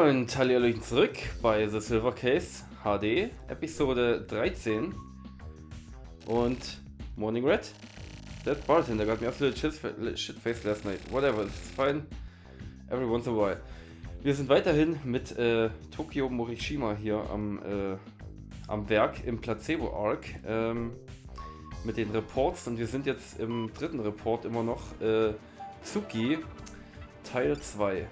Und Hallihallöchen zurück bei The Silver Case HD, Episode 13. Und Morning Red. That bartender got me absolute shit-faced last night. Whatever, it's fine. Every once in a while. Wir sind weiterhin mit Tokyo Morishima hier am Werk im Placebo Arc. Mit den Reports, und wir sind jetzt im dritten Report immer noch. Tsuki Teil 2.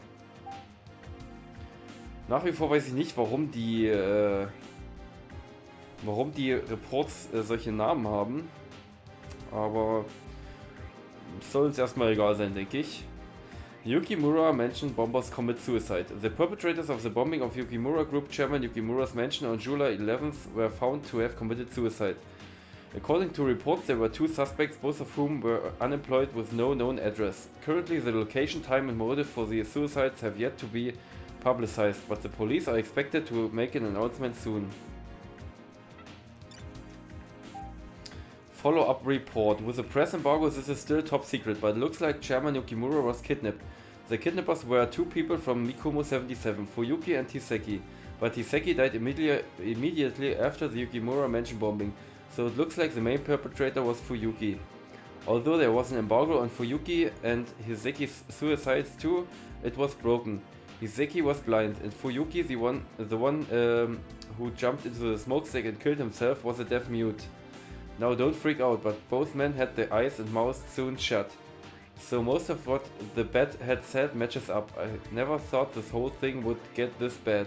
Nach wie vor weiß ich nicht, warum die Reports solche Namen haben, aber soll uns erstmal egal sein, denke ich. Yukimura mentioned bombers commit suicide. The perpetrators of the bombing of Yukimura Group Chairman Yukimura's mansion on July 11th were found to have committed suicide. According to reports, there were two suspects, both of whom were unemployed with no known address. Currently, the location, time and motive for the suicides have yet to be publicized, but the police are expected to make an announcement soon. Follow-up report. With the press embargo, this is still top secret, but it looks like Chairman Yukimura was kidnapped. The kidnappers were two people from Mikumo 77, Fuyuki and Hiseki, but Hiseki died immediately after the Yukimura mansion bombing, so it looks like the main perpetrator was Fuyuki. Although there was an embargo on Fuyuki and Hiseki's suicides too, it was broken. Hiseki was blind, and Fuyuki, the one who jumped into the smokestack and killed himself, was a deaf mute. Now don't freak out, but both men had their eyes and mouths sewn shut. So most of what the bat had said matches up. I never thought this whole thing would get this bad.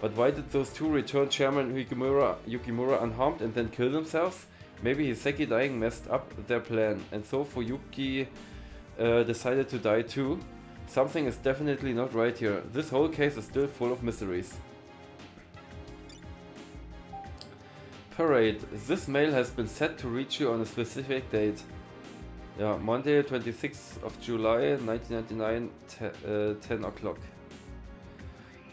But why did those two return Chairman Yukimura unharmed and then kill themselves? Maybe Hiseki dying messed up their plan, and so Fuyuki decided to die too. Something is definitely not right here. This whole case is still full of mysteries. Parade. This mail has been set to reach you on a specific date. Yeah, Monday, 26th of July, 1999, 10 o'clock.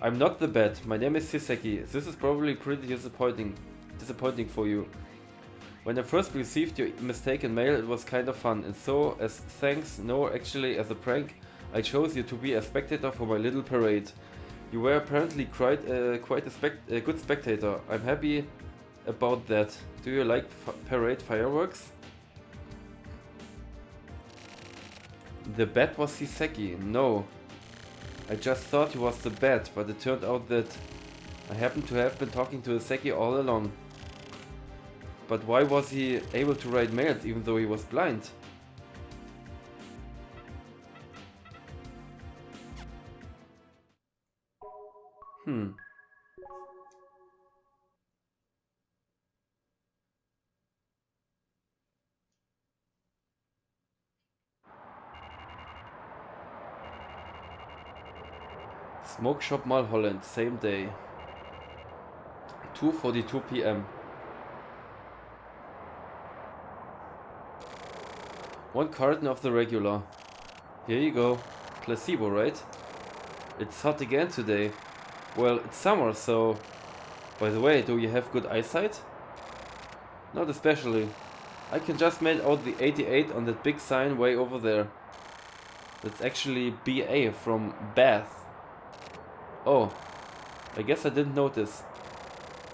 I'm not the bat. My name is Hiseki. This is probably pretty disappointing for you. When I first received your mistaken mail, it was kind of fun, and so, as thanks, no, actually as a prank, I chose you to be a spectator for my little parade. You were apparently quite a good spectator. I'm happy about that. Do you like parade fireworks? The bat was Hiseki. No. I just thought he was the bat, but it turned out that I happened to have been talking to Hiseki all along. But why was he able to write mails even though he was blind? Smoke Shop Mulholland, same day. 2:42 p.m. One carton of the regular. Here you go. Placebo, right? It's hot again today. Well, it's summer, so... By the way, do you have good eyesight? Not especially. I can just make out the 88 on that big sign way over there. That's actually BA from Bath. Oh, I guess I didn't notice.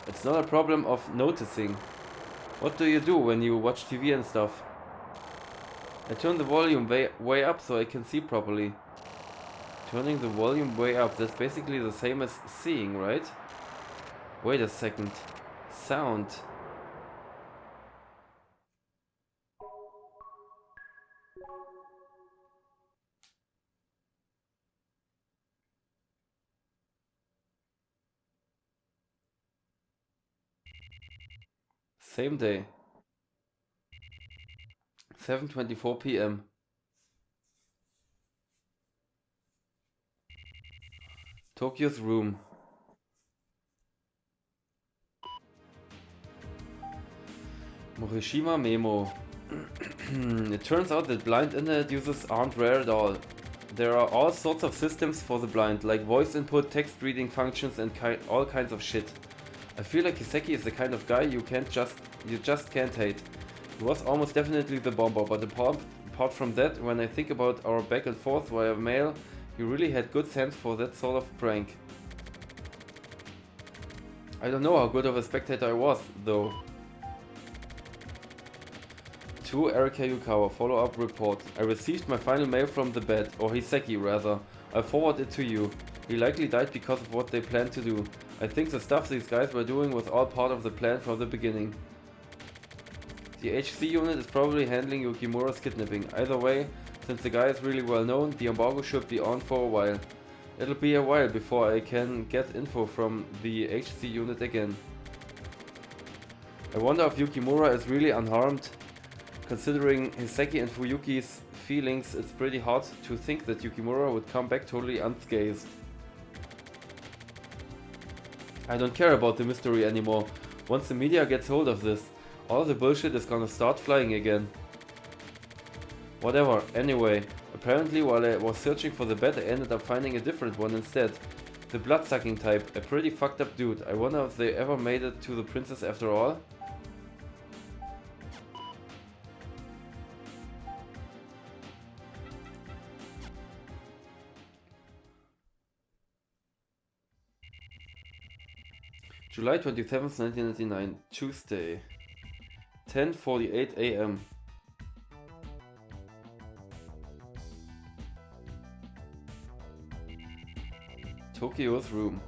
It's not a problem of noticing. What do you do when you watch TV and stuff? I turn the volume way up so I can see properly. Turning the volume way up, that's basically the same as seeing, right? Wait a second. Sound. Same day. 7:24 p.m. Tokyo's room. Morishima memo. It turns out that blind internet users aren't rare at all. There are all sorts of systems for the blind, like voice input, text reading functions, and all kinds of shit. I feel like Hiseki is the kind of guy you just can't hate. He was almost definitely the bomber, but apart from that, when I think about our back and forth via mail, you really had good sense for that sort of prank. I don't know how good of a spectator I was, though. To Erika Yukawa, follow-up report. I received my final mail from the bed, or Hiseki rather. I'll forward it to you. He likely died because of what they planned to do. I think the stuff these guys were doing was all part of the plan from the beginning. The HC unit is probably handling Yukimura's kidnapping. Either way, since the guy is really well known, the embargo should be on for a while. It'll be a while before I can get info from the HC unit again. I wonder if Yukimura is really unharmed. Considering Hiseki and Fuyuki's feelings, it's pretty hard to think that Yukimura would come back totally unscathed. I don't care about the mystery anymore. Once the media gets hold of this, all the bullshit is gonna start flying again. Whatever, anyway, apparently while I was searching for the bed I ended up finding a different one instead. The blood-sucking type, a pretty fucked up dude. I wonder if they ever made it to the princess after all? July 27th, 1999, Tuesday, 10:48 AM. Tokyo's room.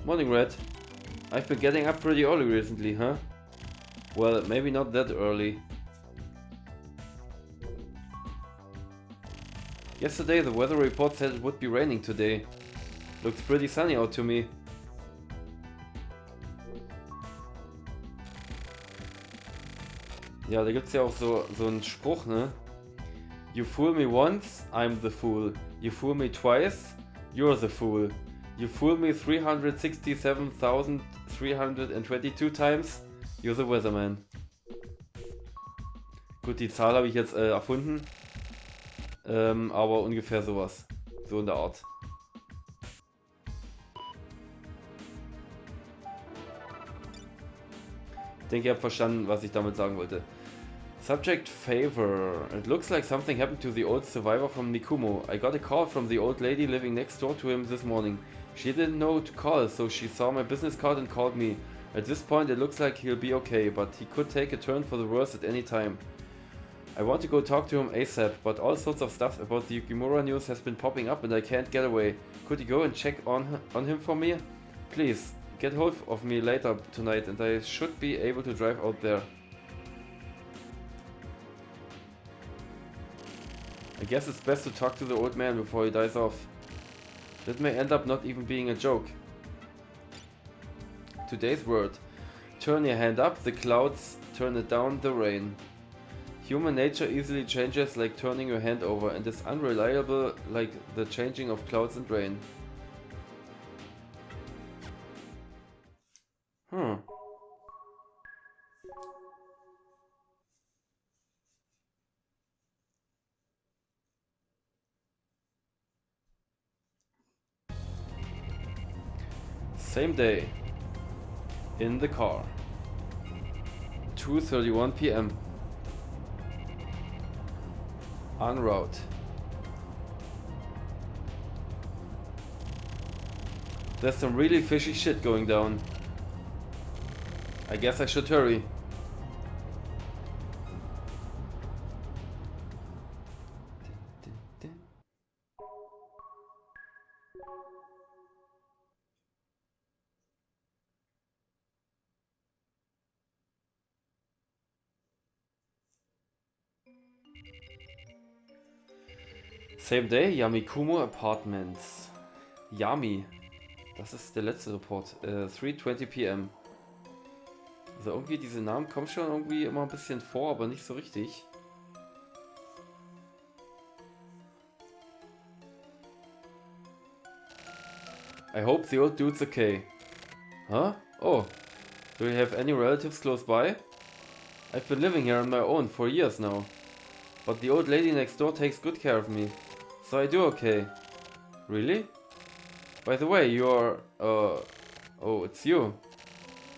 Morning, Red. I've been getting up pretty early recently, huh? Well, maybe not that early. Yesterday the weather report said it would be raining today. Looks pretty sunny out to me. Ja, da gibt's ja auch so einen Spruch, ne? You fool me once, I'm the fool. You fool me twice, you're the fool. You fool me 367.322 times, you're the weatherman. Gut, die Zahl habe ich jetzt erfunden. Aber ungefähr sowas. So in der Art. Ich denke, ihr habt verstanden, was ich damit sagen wollte. Subject favor. It looks like something happened to the old survivor from Mikumo. I got a call from the old lady living next door to him this morning. She didn't know to call, so she saw my business card and called me. At this point it looks like he'll be okay, but he could take a turn for the worse at any time. I want to go talk to him ASAP, but all sorts of stuff about the Yukimura news has been popping up and I can't get away. Could you go and check on him for me? Please, get hold of me later tonight and I should be able to drive out there. I guess it's best to talk to the old man before he dies off. That may end up not even being a joke. Today's word. Turn your hand up, the clouds, turn it down, the rain. Human nature easily changes like turning your hand over and is unreliable like the changing of clouds and rain. Same day. In the car. 2:31 PM. En route. There's some really fishy shit going down. I guess I should hurry. Same day, Mikumo Apartments. Yami. Das ist der letzte Report. 3:20 PM. Also irgendwie diese Namen kommen schon irgendwie immer ein bisschen vor, aber nicht so richtig. I hope the old dude's okay. Huh? Oh. Do you have any relatives close by? I've been living here on my own for years now. But the old lady next door takes good care of me. So I do okay. Really? By the way, you're... oh, it's you.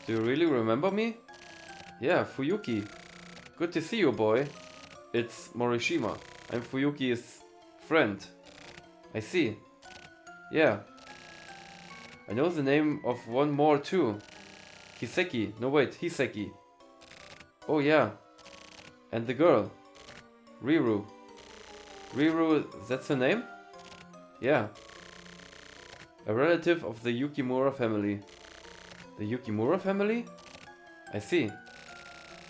Do you really remember me? Yeah, Fuyuki. Good to see you, boy. It's Morishima. I'm Fuyuki's friend. I see. Yeah. I know the name of one more too. Hiseki. No wait, Hiseki. Oh yeah. And the girl. Riru. Riru, that's her name? Yeah. A relative of the Yukimura family. The Yukimura family? I see.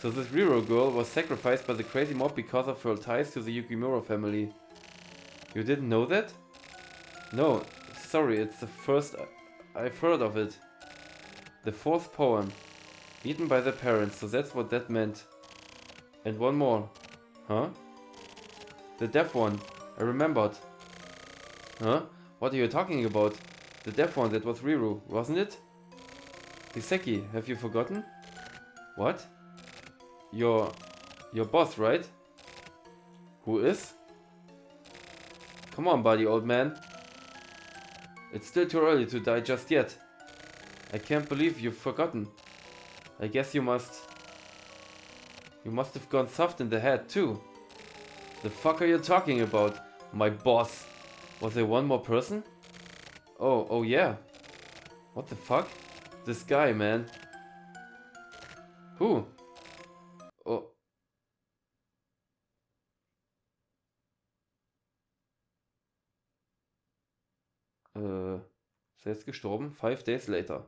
So this Riru girl was sacrificed by the crazy mob because of her ties to the Yukimura family. You didn't know that? No, sorry, it's the first I've heard of it. The fourth poem. Eaten by the parents, so that's what that meant. And one more. Huh? The deaf one. I remembered. Huh? What are you talking about? The deaf one, that was Riru, wasn't it? Hiseki, have you forgotten? What? Your boss, right? Who is? Come on, buddy, old man. It's still too early to die just yet. I can't believe you've forgotten. I guess you must have gone soft in the head too. The fuck are you talking about? My boss. Was there one more person? Oh yeah. What the fuck? This guy, man. Who? Oh. Ist er jetzt gestorben? 5 days later.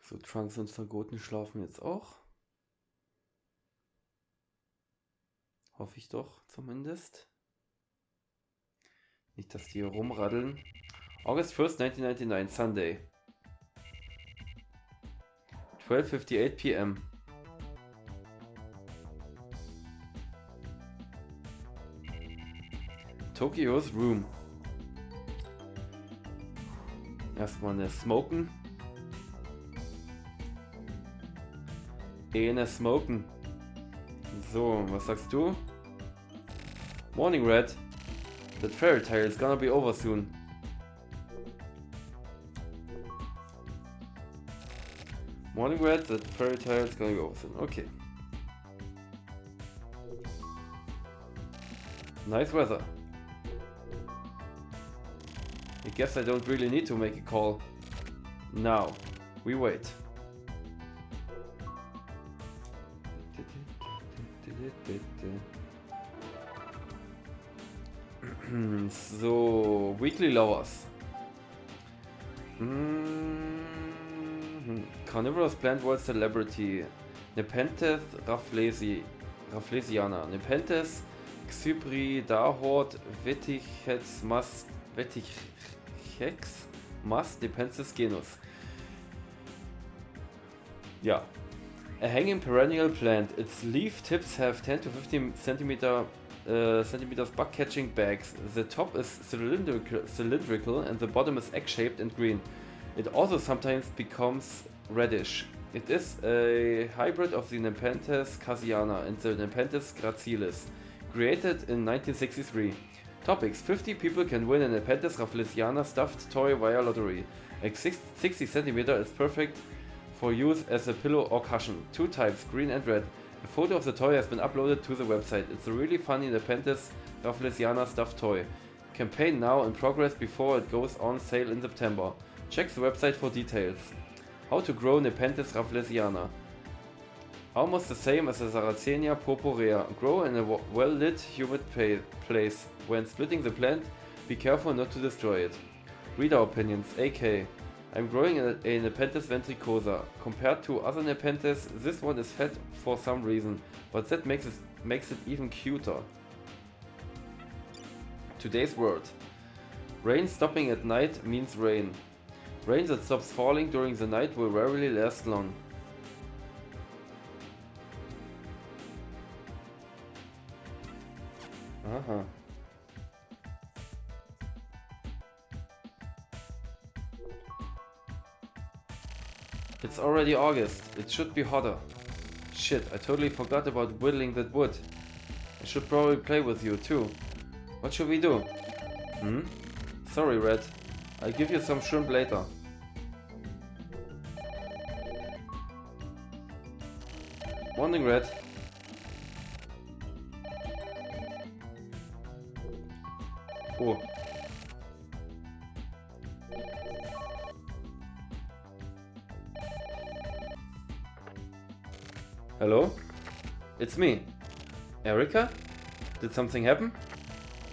So, Trunks und Stragoten schlafen jetzt auch. Hoffe ich doch, zumindest. Nicht, dass die hier rumraddeln. August 1st, 1999, Sunday. 12:58 p.m. Tokyo's Room. Erstmal eine Smoken. Eine Smoken. So, was sagst du? Morning, Red. That fairy tale is gonna be over soon. Morning, Red. That fairy tale is gonna be over soon. Okay. Nice weather. I guess I don't really need to make a call. Now, we wait. So, Weekly Lowers. Carnivorous plant world celebrity. Nepenthes rafflesiana. Nepenthes xybridahort vetichex mas Nepenthes genus. Yeah. A hanging perennial plant. Its leaf tips have 10 to 15 centimeters bug-catching bags. The top is cylindrical and the bottom is egg-shaped and green. It also sometimes becomes reddish. It is a hybrid of the Nepenthes casiana and the Nepenthes gracilis, created in 1963. Topics: 50 people can win a Nepenthes rafflesiana stuffed toy via lottery. A 60 cm is perfect for use as a pillow or cushion. 2 types, green and red. A photo of the toy has been uploaded to the website. It's a really funny Nepenthes rafflesiana stuffed toy. Campaign now in progress before it goes on sale in September. Check the website for details. How to grow Nepenthes rafflesiana. Almost the same as the Sarracenia purpurea. Grow in a well-lit, humid place. When splitting the plant, be careful not to destroy it. Reader opinions. AK. I'm growing a Nepenthes ventricosa. Compared to other Nepenthes, this one is fat for some reason, but that makes it even cuter. Today's word. Rain stopping at night means rain. Rain that stops falling during the night will rarely last long. Aha. It's already August. It should be hotter. Shit, I totally forgot about whittling that wood. I should probably play with you too. What should we do? Hmm? Sorry, Red. I'll give you some shrimp later. Morning, Red. Oh. Hello? It's me. Erica? Did something happen?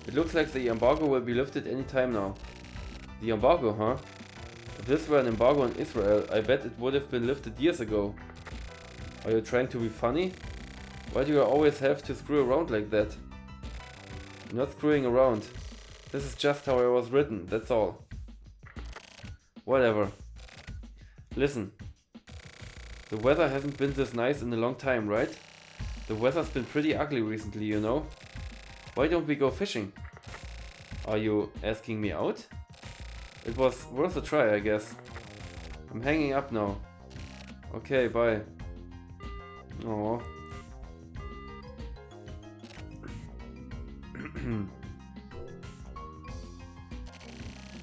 It looks like the embargo will be lifted any time now. The embargo, huh? If this were an embargo on Israel, I bet it would have been lifted years ago. Are you trying to be funny? Why do you always have to screw around like that? I'm not screwing around. This is just how I was written, that's all. Whatever. Listen. The weather hasn't been this nice in a long time, right? The weather's been pretty ugly recently, you know? Why don't we go fishing? Are you asking me out? It was worth a try, I guess. I'm hanging up now. Okay, bye. Aww.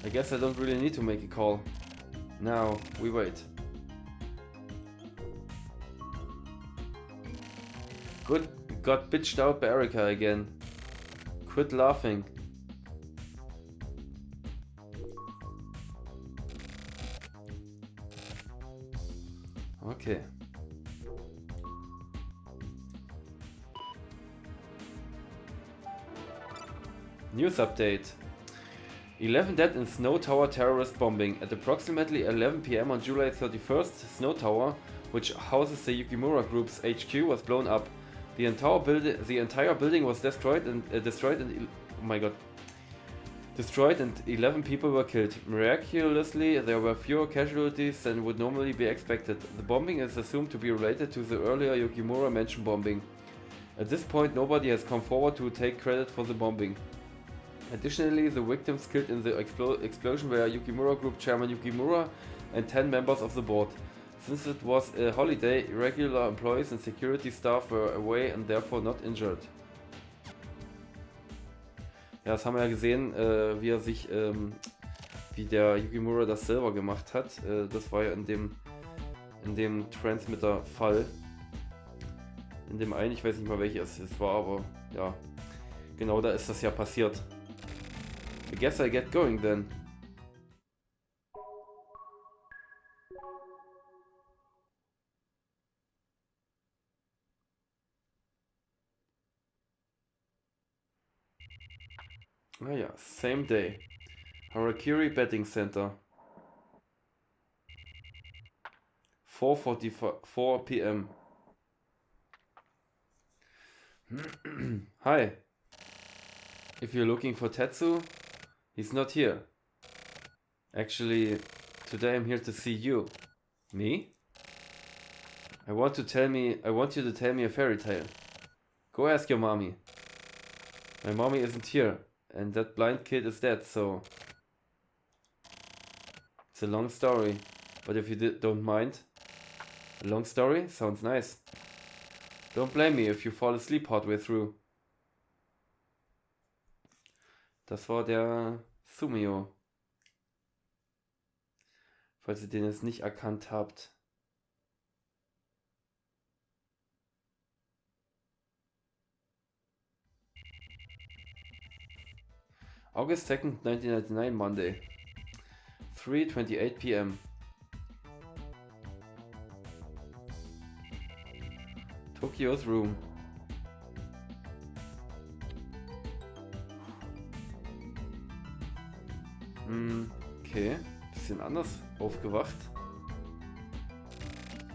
I guess I don't really need to make a call. Now, we wait. Good, got bitched out by Erica again. Quit laughing. Okay. News update. 11 dead in Snow Tower terrorist bombing. At approximately 11 PM on July 31st, Snow Tower, which houses the Yukimura Group's HQ, was blown up. The entire building was destroyed and destroyed and 11 people were killed. Miraculously, there were fewer casualties than would normally be expected. The bombing is assumed to be related to the earlier Yukimura mansion bombing. At this point, nobody has come forward to take credit for the bombing. Additionally, the victims killed in the explosion were Yukimura Group Chairman Yukimura and 10 members of the board. Since it was a holiday, regular employees and security staff were away and therefore not injured. Ja, das haben wir ja gesehen, wie der Yukimura das selber gemacht hat. Das war ja in dem Transmitter-Fall. In dem einen, ich weiß nicht mal welches es war, aber ja, genau da ist das ja passiert. I guess I get going then. Ah ja, same day. Harakiri Betting Center. 4:44 PM. Hi. If you're looking for Tetsu, he's not here. Actually, today I'm here to see you. Me? I want you to tell me a fairy tale. Go ask your mommy. My mommy isn't here, and that blind kid is dead, so... It's a long story, but if you don't mind... A long story? Sounds nice. Don't blame me if you fall asleep partway through. Das war der Sumio. Falls ihr den jetzt nicht erkannt habt. August 2nd, 1999, Monday. 3:28 PM. Tokyo's room. Okay, bisschen anders aufgewacht.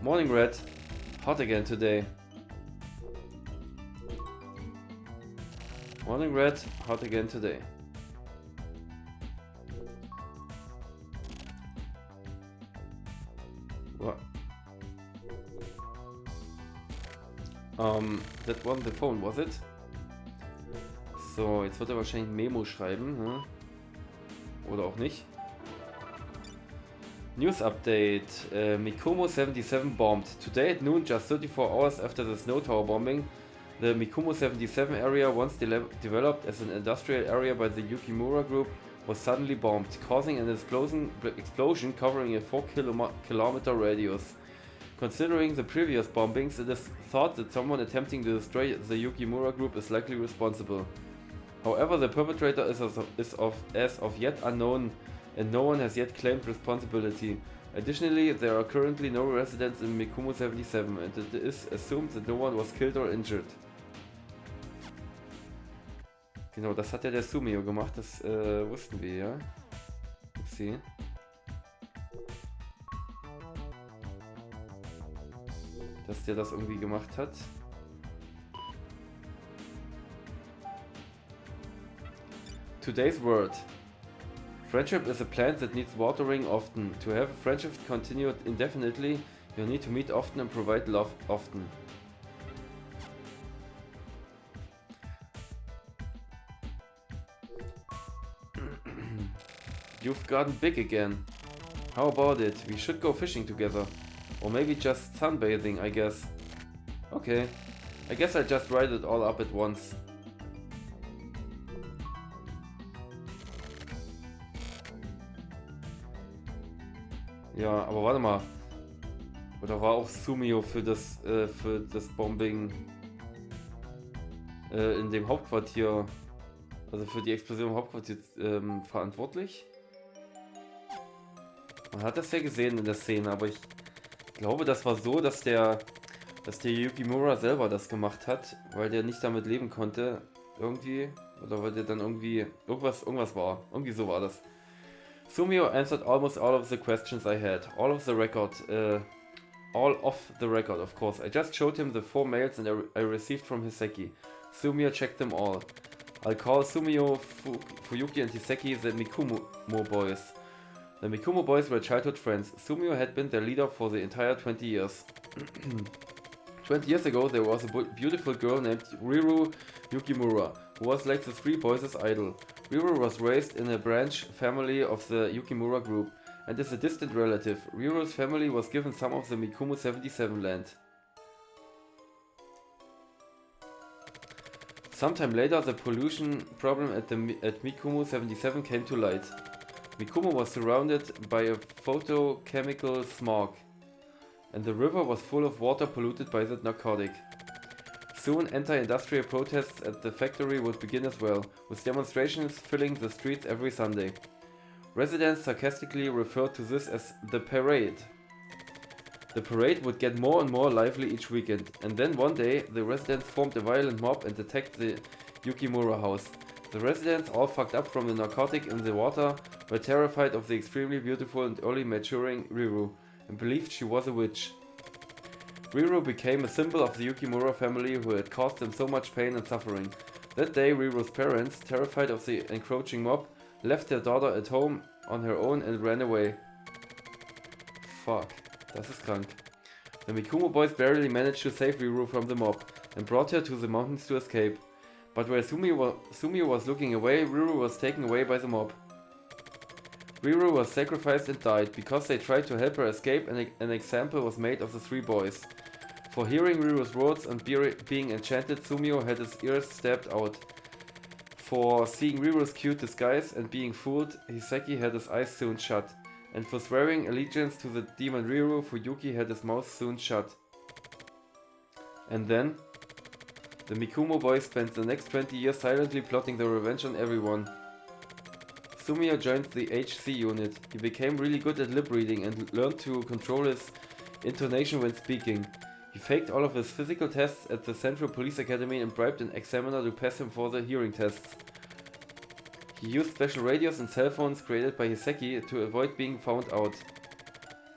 Morning, Red. Hot again today. Morning, Red. Hot again today. What? That wasn't the phone, was it? So, jetzt wird er wahrscheinlich ein Memo schreiben, ne? Oder auch nicht. News update. Mikumo 77 bombed. Today at noon, just 34 hours after the snow tower bombing, the Mikumo 77 area, once developed as an industrial area by the Yukimura group, was suddenly bombed, causing an explosion covering a 4-kilometer radius. Considering the previous bombings, it is thought that someone attempting to destroy the Yukimura group is likely responsible. However, the perpetrator is as of yet unknown, and no one has yet claimed responsibility. Additionally, there are currently no residents in Mikumo 77, and it is assumed that no one was killed or injured. Genau, das hat ja der Sumio gemacht, das wussten wir ja. Upsi. Dass der das irgendwie gemacht hat. Today's word. Friendship is a plant that needs watering often. To have a friendship continued indefinitely, you need to meet often and provide love often. You've gotten big again. How about it? We should go fishing together. Or maybe just sunbathing, I guess. Okay. I guess I'll just write it all up at once. Ja, aber warte mal. Oder war auch Sumio für das Bombing in dem Hauptquartier, also für die Explosion im Hauptquartier verantwortlich? Man hat das ja gesehen in der Szene, aber ich glaube, das war so, dass der Yukimura selber das gemacht hat, weil der nicht damit leben konnte, irgendwie, oder weil der dann irgendwie irgendwas war. Irgendwie so war das. Sumio answered almost all of the questions I had. All of the record, of course. I just showed him the 4 mails and I received from Hiseki. Sumio checked them all. I'll call Sumio, Fuyuki and Hiseki the Mikumo boys. The Mikumo boys were childhood friends. Sumio had been their leader for the entire 20 years. 20 years ago there was a beautiful girl named Riru Yukimura, who was like the 3 boys' idol. Riru was raised in a branch family of the Yukimura group, and is a distant relative. Riru's family was given some of the Mikumo 77 land. Sometime later the pollution problem at Mikumo 77 came to light. Mikumo was surrounded by a photochemical smog, and the river was full of water polluted by the narcotic. Soon anti-industrial protests at the factory would begin as well, with demonstrations filling the streets every Sunday. Residents sarcastically referred to this as the parade. The parade would get more and more lively each weekend, and then one day the residents formed a violent mob and attacked the Yukimura house. The residents, all fucked up from the narcotic in the water, were terrified of the extremely beautiful and early maturing Riru, and believed she was a witch. Riru became a symbol of the Yukimura family who had caused them so much pain and suffering. That day Riru's parents, terrified of the encroaching mob, left their daughter at home on her own and ran away. Fuck, das ist krank. The Mikumo boys barely managed to save Riru from the mob, and brought her to the mountains to escape. But while Sumio was looking away, Riru was taken away by the mob. Riru was sacrificed and died. Because they tried to help her escape, an example was made of the 3 boys. For hearing Riru's words and being enchanted, Sumio had his ears stabbed out. For seeing Riru's cute disguise and being fooled, Hiseki had his eyes soon shut. And for swearing allegiance to the demon Riru, Fuyuki had his mouth soon shut. And then, the Mikumo boys spent the next 20 years silently plotting their revenge on everyone. Sumio joined the HC unit. He became really good at lip reading and learned to control his intonation when speaking. He faked all of his physical tests at the Central Police Academy and bribed an examiner to pass him for the hearing tests. He used special radios and cell phones created by Hiseki to avoid being found out.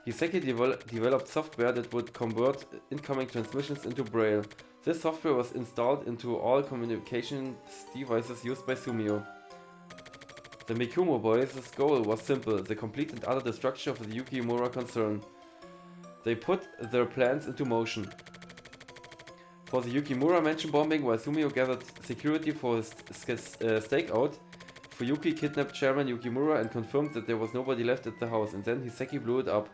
Hiseki developed software that would convert incoming transmissions into braille. This software was installed into all communications devices used by Sumio. The Mikumo boys' goal was simple, the complete and utter destruction of the Yukimura concern. They put their plans into motion. For the Yukimura mansion bombing, while Sumio gathered security for his stakeout, Fuyuki kidnapped Chairman Yukimura and confirmed that there was nobody left at the house, and then Hiseki blew it up.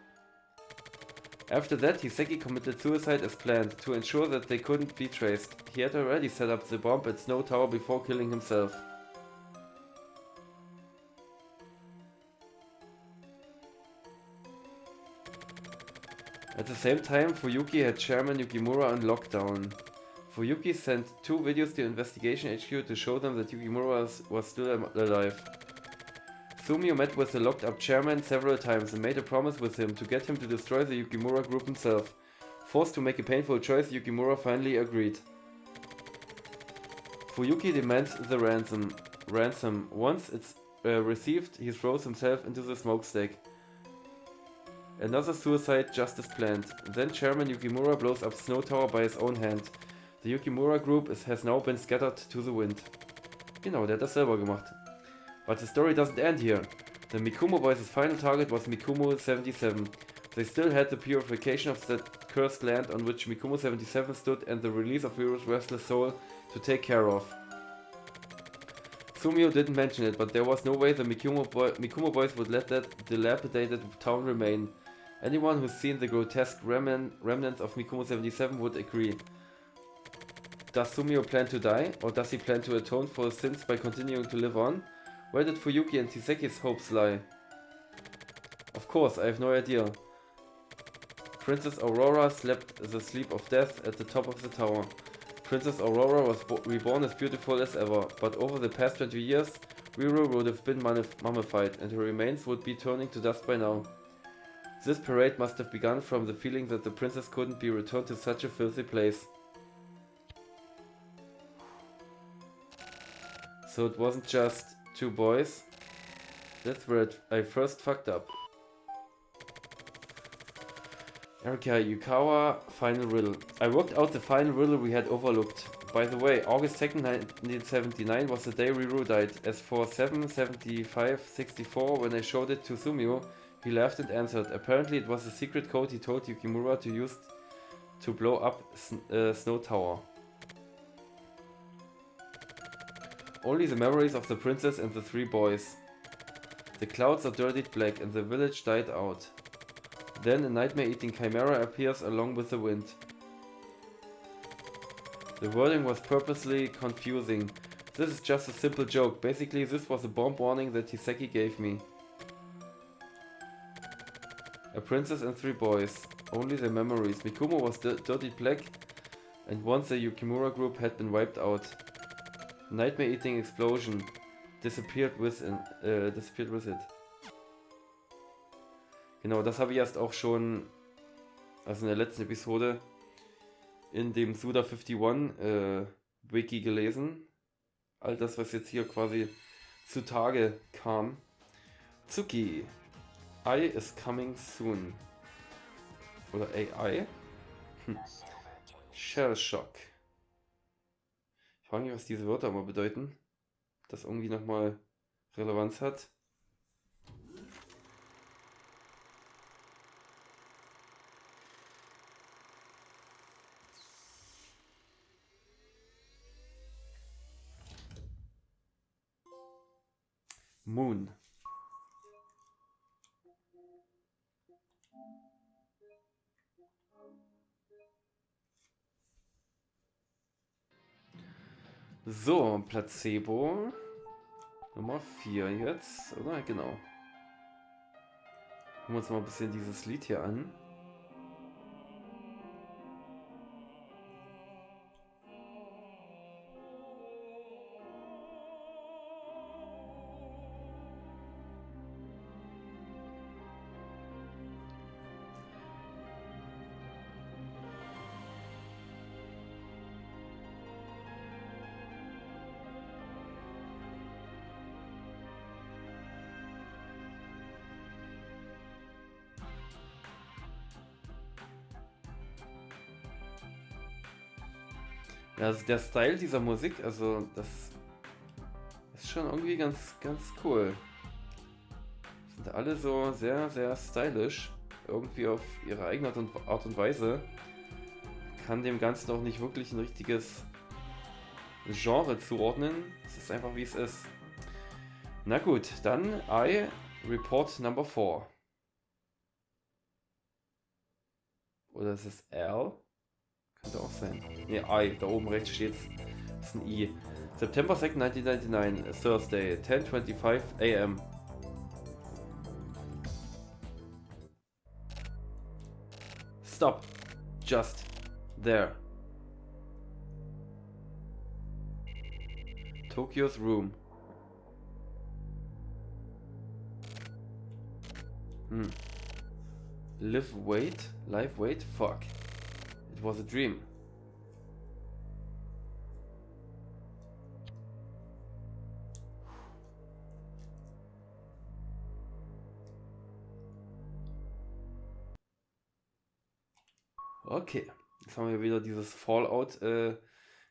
After that, Hiseki committed suicide as planned, to ensure that they couldn't be traced. He had already set up the bomb at Snow Tower before killing himself. At the same time, Fuyuki had Chairman Yukimura on lockdown. Fuyuki sent 2 videos to Investigation HQ to show them that Yukimura was still alive. Sumio met with the locked-up chairman several times and made a promise with him to get him to destroy the Yukimura group himself. Forced to make a painful choice, Yukimura finally agreed. Fuyuki demands the ransom. Once it's received, he throws himself into the smokestack. Another suicide just as planned. Then Chairman Yukimura blows up Snow Tower by his own hand. The Yukimura group has now been scattered to the wind. Genau, der hat das selber gemacht. But the story doesn't end here. The Mikumo boys' final target was Mikumo 77. They still had the purification of that cursed land on which Mikumo 77 stood and the release of Hero's restless soul to take care of. Sumio didn't mention it, but there was no way the Mikumo boys would let that dilapidated town remain. Anyone who's seen the grotesque remnants of Mikumo 77 would agree. Does Sumio plan to die, or does he plan to atone for his sins by continuing to live on? Where did Fuyuki and Hiseki's hopes lie? Of course, I have no idea. Princess Aurora slept the sleep of death at the top of the tower. Princess Aurora was reborn as beautiful as ever, but over the past 20 years, Riru would have been mummified, and her remains would be turning to dust by now. This parade must have begun from the feeling that the princess couldn't be returned to such a filthy place. So it wasn't just 2 boys. That's where I first fucked up. Erika Yukawa, final riddle. I worked out the final riddle we had overlooked. By the way, August 2nd, 1979 was the day Riru died. As for 7/75/64, when I showed it to Sumio, he laughed and answered. Apparently it was a secret code he told Yukimura to use to blow up Snow Tower. Only the memories of the princess and the 3 boys. The clouds are dirtied black and the village died out. Then a nightmare-eating chimera appears along with the wind. The wording was purposely confusing. This is just a simple joke. Basically, this was a bomb warning that Hiseki gave me. A princess and 3 boys. Only their memories. Mikumo was dirtied black, and once the Yukimura group had been wiped out. Nightmare-eating explosion disappeared with it. Genau, das habe ich erst auch schon, also in der letzten Episode, in dem Suda 51 Wiki gelesen. All das, was jetzt hier quasi zutage kam. Tsuki. I is coming soon. Oder AI? Shell Shock. Ich frage mich, was diese Wörter mal bedeuten. Ob das irgendwie nochmal Relevanz hat. Moon. So, Placebo. Nummer 4 jetzt, oder? Genau. Gucken wir uns mal ein bisschen dieses Lied hier an. Ja, also der Style dieser Musik, also das ist schon irgendwie ganz cool. Sind alle so sehr, sehr stylisch, irgendwie auf ihre eigene Art und Weise. Kann dem Ganzen auch nicht wirklich ein richtiges Genre zuordnen. Es ist einfach wie es ist. Na gut, dann I, Report Number 4. Oder ist es L? Könnte auch sein. Ne, I, da oben rechts steht's. Das ist ein I. September 2nd, 1999, Thursday, 10:25 AM. Stop. Just there. Tokyo's room. Live wait, fuck. It was a dream. Okay, jetzt haben wir wieder dieses Fallout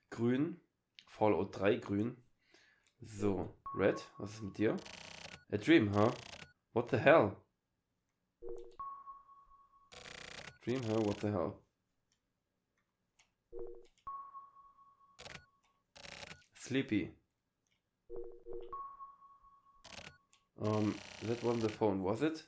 grün. Fallout 3 grün. So, Red, was ist mit dir? A dream, huh? What the hell? Dream, huh? What the hell? Sleepy. That wasn't the phone, was it?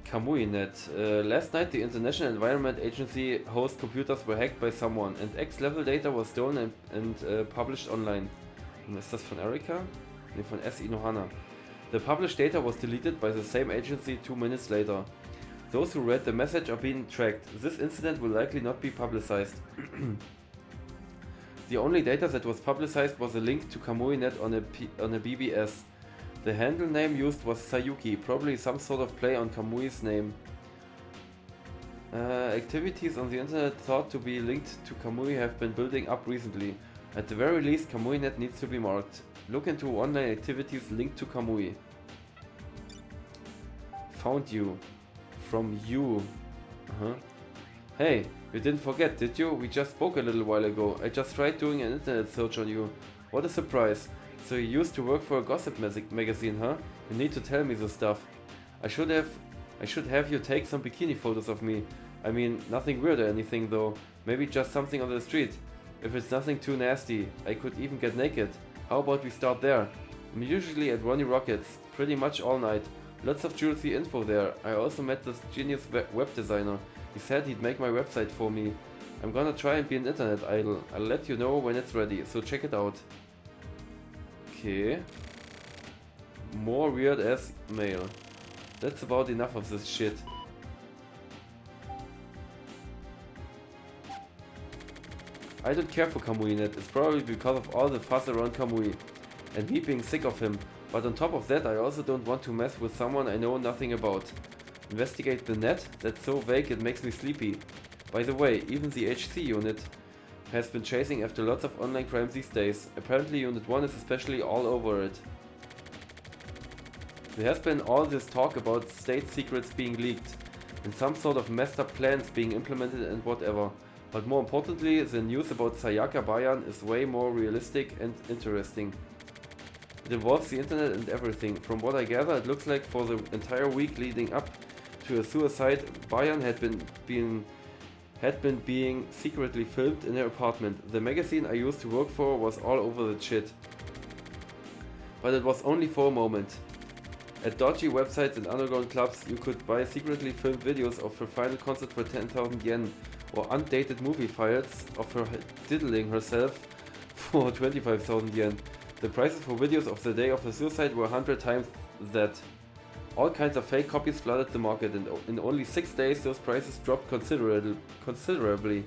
Kamui.net. Last night, the International Environment Agency host computers were hacked by someone, and X-level data was stolen and published online. Ist das von Erika? Ne, von S. Inohana. The published data was deleted by the same agency 2 minutes later. Those who read the message are being tracked. This incident will likely not be publicized. The only data that was publicized was a link to Kamui.net on a BBS. The handle name used was Sayuki, probably some sort of play on Kamui's name. Activities on the internet thought to be linked to Kamui have been building up recently. At the very least, Kamui.net needs to be marked. Look into online activities linked to Kamui. Found you. From you. Hey, you didn't forget, did you? We just spoke a little while ago. I just tried doing an internet search on you. What a surprise. So you used to work for a gossip magazine, huh? You need to tell me this stuff. I should have you take some bikini photos of me. I mean, nothing weird or anything though. Maybe just something on the street. If it's nothing too nasty, I could even get naked. How about we start there? I'm usually at Ronnie Rockets, pretty much all night. Lots of juicy info there. I also met this genius web designer. He said he'd make my website for me. I'm gonna try and be an internet idol. I'll let you know when it's ready, so check it out. Okay. More weird ass mail. That's about enough of this shit. I don't care for Kamui.net, it's probably because of all the fuss around Kamui and me being sick of him, but on top of that I also don't want to mess with someone I know nothing about. Investigate the net? That's so vague it makes me sleepy. By the way, even the HC unit has been chasing after lots of online crime these days. Apparently Unit 1 is especially all over it. There has been all this talk about state secrets being leaked and some sort of messed up plans being implemented and whatever. But more importantly, the news about Sayaka Bayan is way more realistic and interesting. It involves the internet and everything. From what I gather, it looks like for the entire week leading up to a suicide, Bayan had been being secretly filmed in her apartment. The magazine I used to work for was all over the shit. But it was only for a moment. At dodgy websites and underground clubs, you could buy secretly filmed videos of her final concert for 10,000 yen, or undated movie files of her diddling herself for 25,000 yen. The prices for videos of the day of the suicide were 100 times that. All kinds of fake copies flooded the market, and in only 6 days those prices dropped considerably.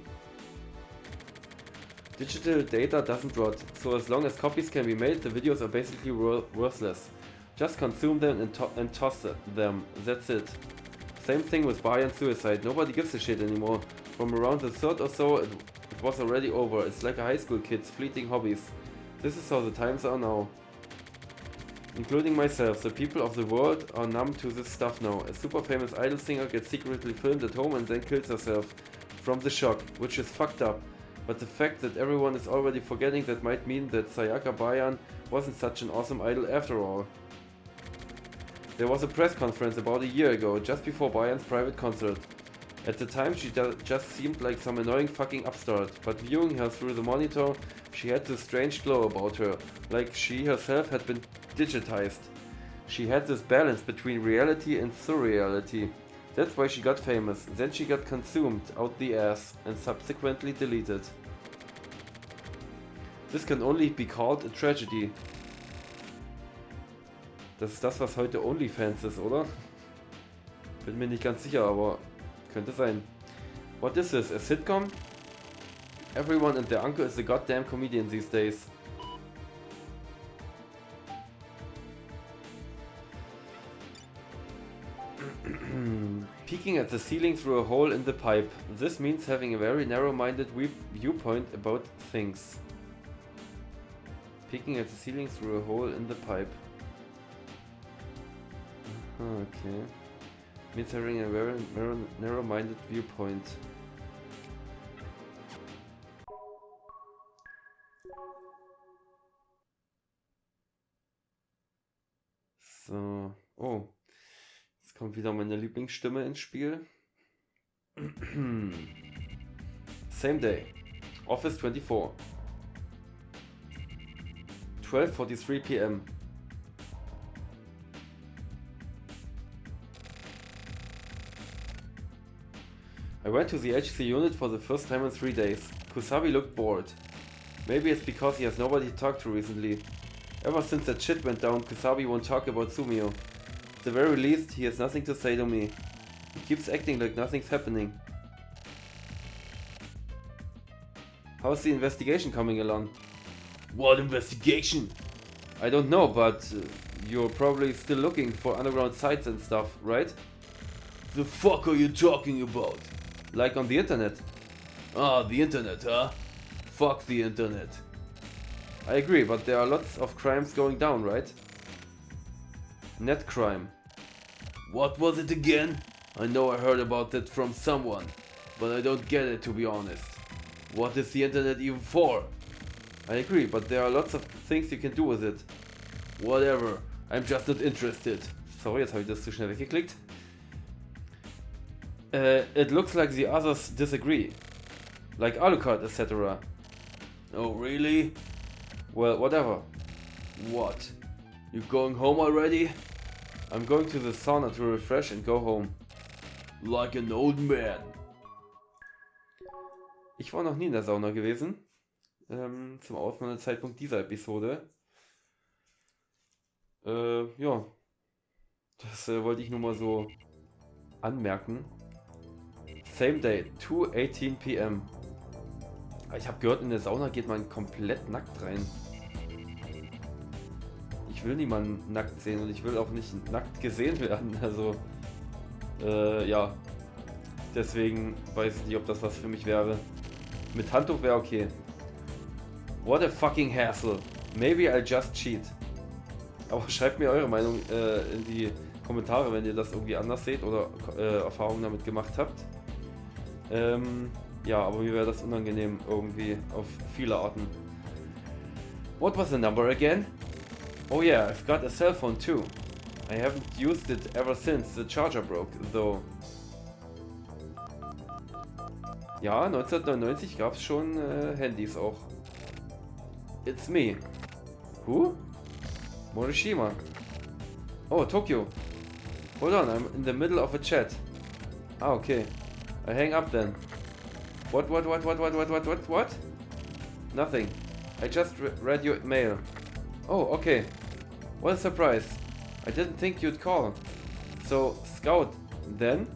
Digital data doesn't rot, so as long as copies can be made, the videos are basically worthless. Just consume them and toss them, that's it. Same thing with Bayan suicide, nobody gives a shit anymore. From around the third or so, it was already over. It's like a high school kid's fleeting hobbies. This is how the times are now. Including myself, the people of the world are numb to this stuff now. A super famous idol singer gets secretly filmed at home and then kills herself from the shock, which is fucked up. But the fact that everyone is already forgetting that might mean that Sayaka Bayan wasn't such an awesome idol after all. There was a press conference about a year ago, just before Bayan's private concert. At the time she just seemed like some annoying fucking upstart, but viewing her through the monitor, she had this strange glow about her, like she herself had been digitized. She had this balance between reality and surreality. That's why she got famous. Then she got consumed out the ass and subsequently deleted. This can only be called a tragedy. Das ist das, was heute OnlyFans ist, oder? Bin mir nicht ganz sicher, aber könnte sein. What is this? A sitcom? Everyone and their uncle is a goddamn comedian these days. Peeking at the ceiling through a hole in the pipe. This means having a very narrow-minded viewpoint about things. Peeking at the ceiling through a hole in the pipe. Okay. Means having a very narrow-minded viewpoint. So. Oh. Jetzt kommt wieder meine Lieblingsstimme ins Spiel. Same day. Office 24. 12:43 p.m. I went to the HC unit for the first time in 3 days. Kusabi looked bored. Maybe it's because he has nobody to talk to recently. Ever since that shit went down, Kusabi won't talk about Sumio. At the very least, he has nothing to say to me. He keeps acting like nothing's happening. How's the investigation coming along? What investigation? I don't know, but you're probably still looking for underground sites and stuff, right? The fuck are you talking about? Like on the internet? Ah, the internet, huh? Fuck the internet. I agree, but there are lots of crimes going down, right? Net crime. What was it again? I know I heard about that from someone, but I don't get it, to be honest. What is the internet even for? I agree, but there are lots of things you can do with it. Whatever, I'm just not interested. Sorry, jetzt habe ich das zu schnell weggeklickt. It looks like the others disagree. Like Alucard, etc. Oh, really? Well, whatever. What? You going home already? I'm going to the sauna to refresh and go home. Like an old man. Ich war noch nie in der Sauna gewesen. Zum Aufnahmezeitpunkt dieser Episode. Ja. Das wollte ich nur mal so anmerken. Same day, 2:18 p.m. Ich habe gehört, in der Sauna geht man komplett nackt rein. Ich will niemanden nackt sehen und ich will auch nicht nackt gesehen werden. Also, ja. Deswegen weiß ich nicht, ob das was für mich wäre. Mit Handtuch wäre okay. What a fucking hassle. Maybe I'll just cheat. Aber schreibt mir eure Meinung in die Kommentare, wenn ihr das irgendwie anders seht oder Erfahrungen damit gemacht habt. Ja, aber mir wäre das unangenehm irgendwie auf viele Arten. What was the number again? Oh yeah, I've got a cell phone too. I haven't used it ever since the charger broke, though. Ja, 1999 gab es schon Handys auch. It's me. Who? Morishima. Oh, Tokyo. Hold on, I'm in the middle of a chat. Ah, okay. I hang up then. What? Nothing. I just read your mail. Oh, okay. What a surprise. I didn't think you'd call. So, Scout, then?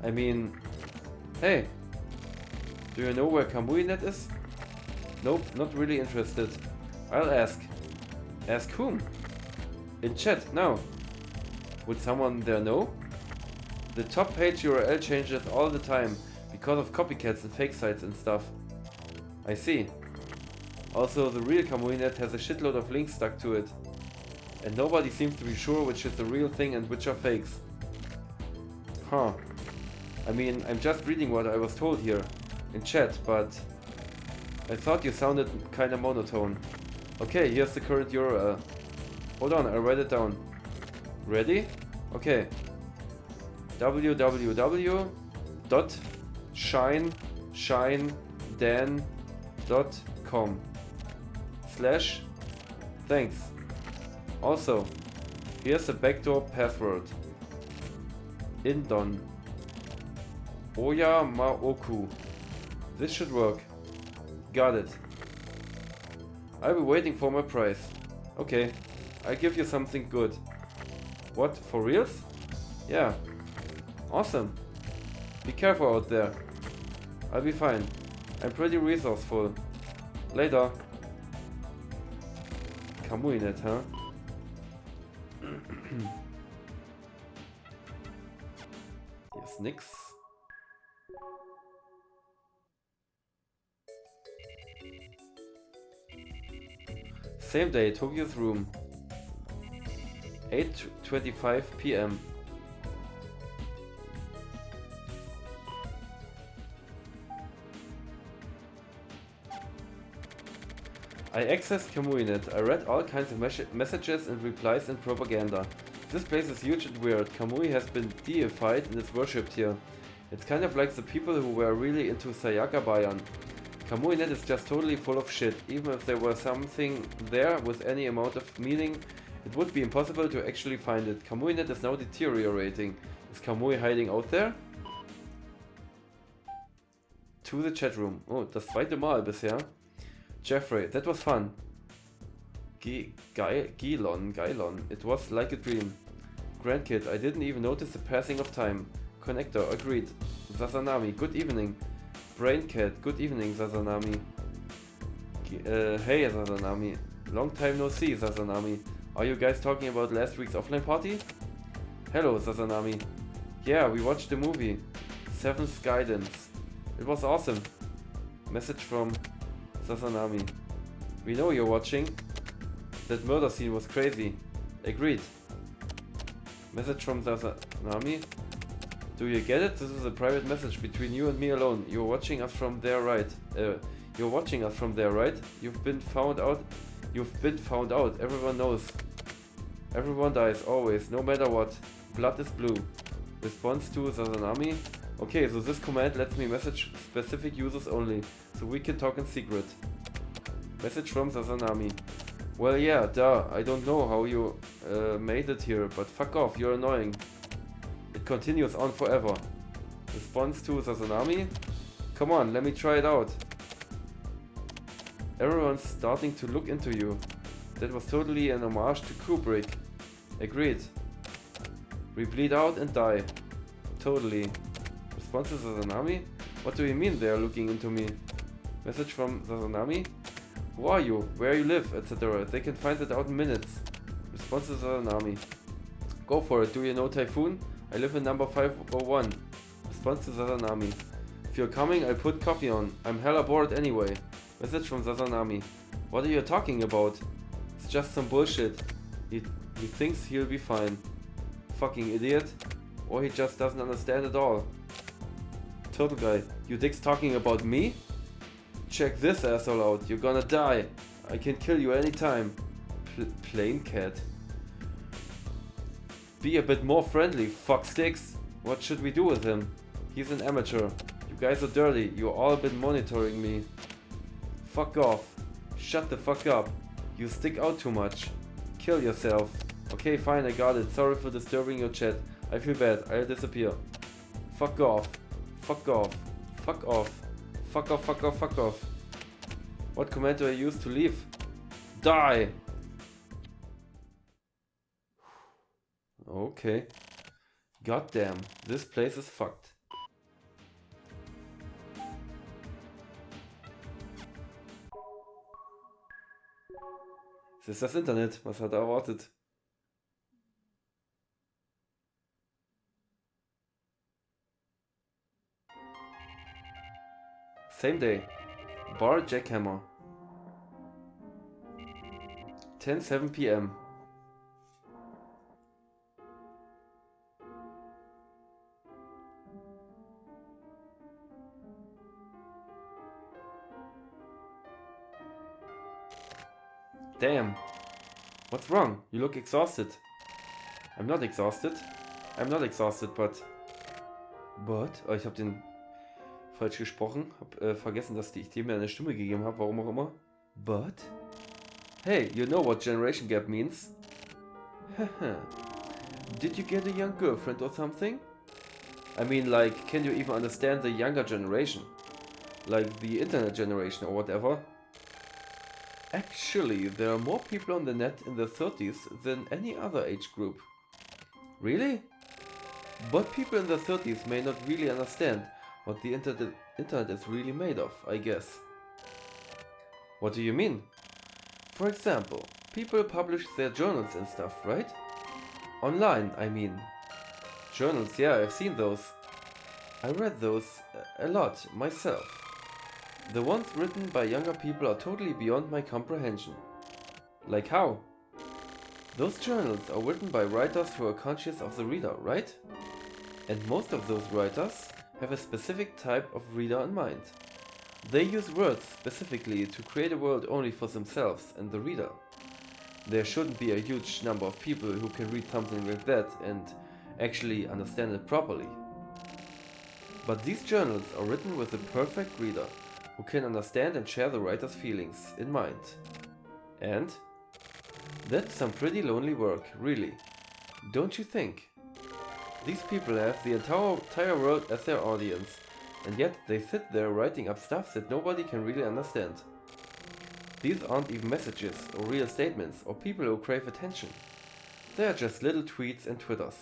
I mean... Hey. Do you know where Kamui.net is? Nope, not really interested. I'll ask. Ask whom? In chat, now. Would someone there know? The top page URL changes all the time because of copycats and fake sites and stuff. I see. Also, the real Kamui.net has a shitload of links stuck to it. And nobody seems to be sure which is the real thing and which are fakes. Huh. I mean, I'm just reading what I was told here in chat, but I thought you sounded kinda monotone. Okay, here's the current URL. Hold on, I'll write it down. Ready? Okay. www. dot shinedan.com / thanks. Also, here's a backdoor password. Indon. Oya Maoku. This should work. Got it. I'll be waiting for my prize. Okay, I'll give you something good. What, for reals? Yeah. Awesome. Be careful out there. I'll be fine. I'm pretty resourceful. Later. Kamuinet, huh? Here's nix. Same day, Tokyo's room. 8:25 p.m. I accessed Kamuinet. I read all kinds of messages and replies and propaganda. This place is huge and weird. Kamui has been deified and is worshipped here. It's kind of like the people who were really into Sayaka Bayan. Kamuinet is just totally full of shit. Even if there were something there with any amount of meaning, it would be impossible to actually find it. Kamuinet is now deteriorating. Is Kamui hiding out there? To the chat room. Oh, das zweite Mal bisher. Jeffrey, that was fun. Gylon. It was like a dream. Grandkid, I didn't even notice the passing of time. Connector, agreed. Sazanami, good evening. Braincat, good evening, Sazanami. Hey, Sazanami. Long time no see, Sazanami. Are you guys talking about last week's offline party? Hello, Sazanami. Yeah, we watched the movie. Seventh Guidance. It was awesome. Message from Sazanami. We know you're watching. That murder scene was crazy. Agreed. Message from Sazanami. Do you get it? This is a private message between you and me alone. You're watching us from there, right? You're watching us from there, right? You've been found out. Everyone knows. Everyone dies, always, no matter what. Blood is blue. Response to Sazanami. Okay, so this command lets me message specific users only, so we can talk in secret. Message from Sazanami. Well, yeah, duh, I don't know how you made it here, but fuck off, you're annoying. It continues on forever. Response to Sazanami. Come on, let me try it out. Everyone's starting to look into you. That was totally an homage to Kubrick. Agreed. We bleed out and die. Totally. Response to Sazanami. What do you mean they are looking into me? Message from Sazanami. Who are you? Where you live? Etc. They can find it out in minutes. Response to Sazanami. Go for it. Do you know Typhoon? I live in number 501. Response to Sazanami. If you're coming, I'll put coffee on. I'm hella bored anyway. Message from Sazanami. What are you talking about? It's just some bullshit. He thinks he'll be fine. Fucking idiot. Or he just doesn't understand at all. Turtle guy. You dicks talking about me? Check this asshole out. You're gonna die. I can kill you anytime. Plain cat. Be a bit more friendly, fuck sticks. What should we do with him? He's an amateur. You guys are dirty. You're all been monitoring me. Fuck off. Shut the fuck up. You stick out too much. Kill yourself. Okay, fine, I got it. Sorry for disturbing your chat. I feel bad. I'll disappear. Fuck off. Fuck off. Fuck off. Fuck off, fuck off, fuck off. What command do I use to leave? Die! Okay. Goddamn, this place is fucked. Es ist das Internet, was hat er erwartet? Same day. Bar Jackhammer. 10:07 p.m. Damn. What's wrong? You look exhausted. I'm not exhausted. I'm not exhausted, but... But? Oh, ich habe den falsch gesprochen. Hab vergessen, dass ich dem ja eine Stimme gegeben habe, warum auch immer. But? Hey, you know what generation gap means? Haha. Did you get a young girlfriend or something? I mean, like, can you even understand the younger generation? Like the internet generation or whatever? Actually, there are more people on the net in their 30s than any other age group. Really? But people in their 30s may not really understand what the internet is really made of, I guess. What do you mean? For example, people publish their journals and stuff, right? Online, I mean. Journals, yeah, I've seen those. I read those a lot myself. The ones written by younger people are totally beyond my comprehension. Like how? Those journals are written by writers who are conscious of the reader, right? And most of those writers have a specific type of reader in mind. They use words specifically to create a world only for themselves and the reader. There shouldn't be a huge number of people who can read something like that and actually understand it properly. But these journals are written with the perfect reader, who can understand and share the writer's feelings in mind. And that's some pretty lonely work, really. Don't you think? These people have the entire world as their audience, and yet they sit there writing up stuff that nobody can really understand. These aren't even messages or real statements or people who crave attention. They are just little tweets and Twitters.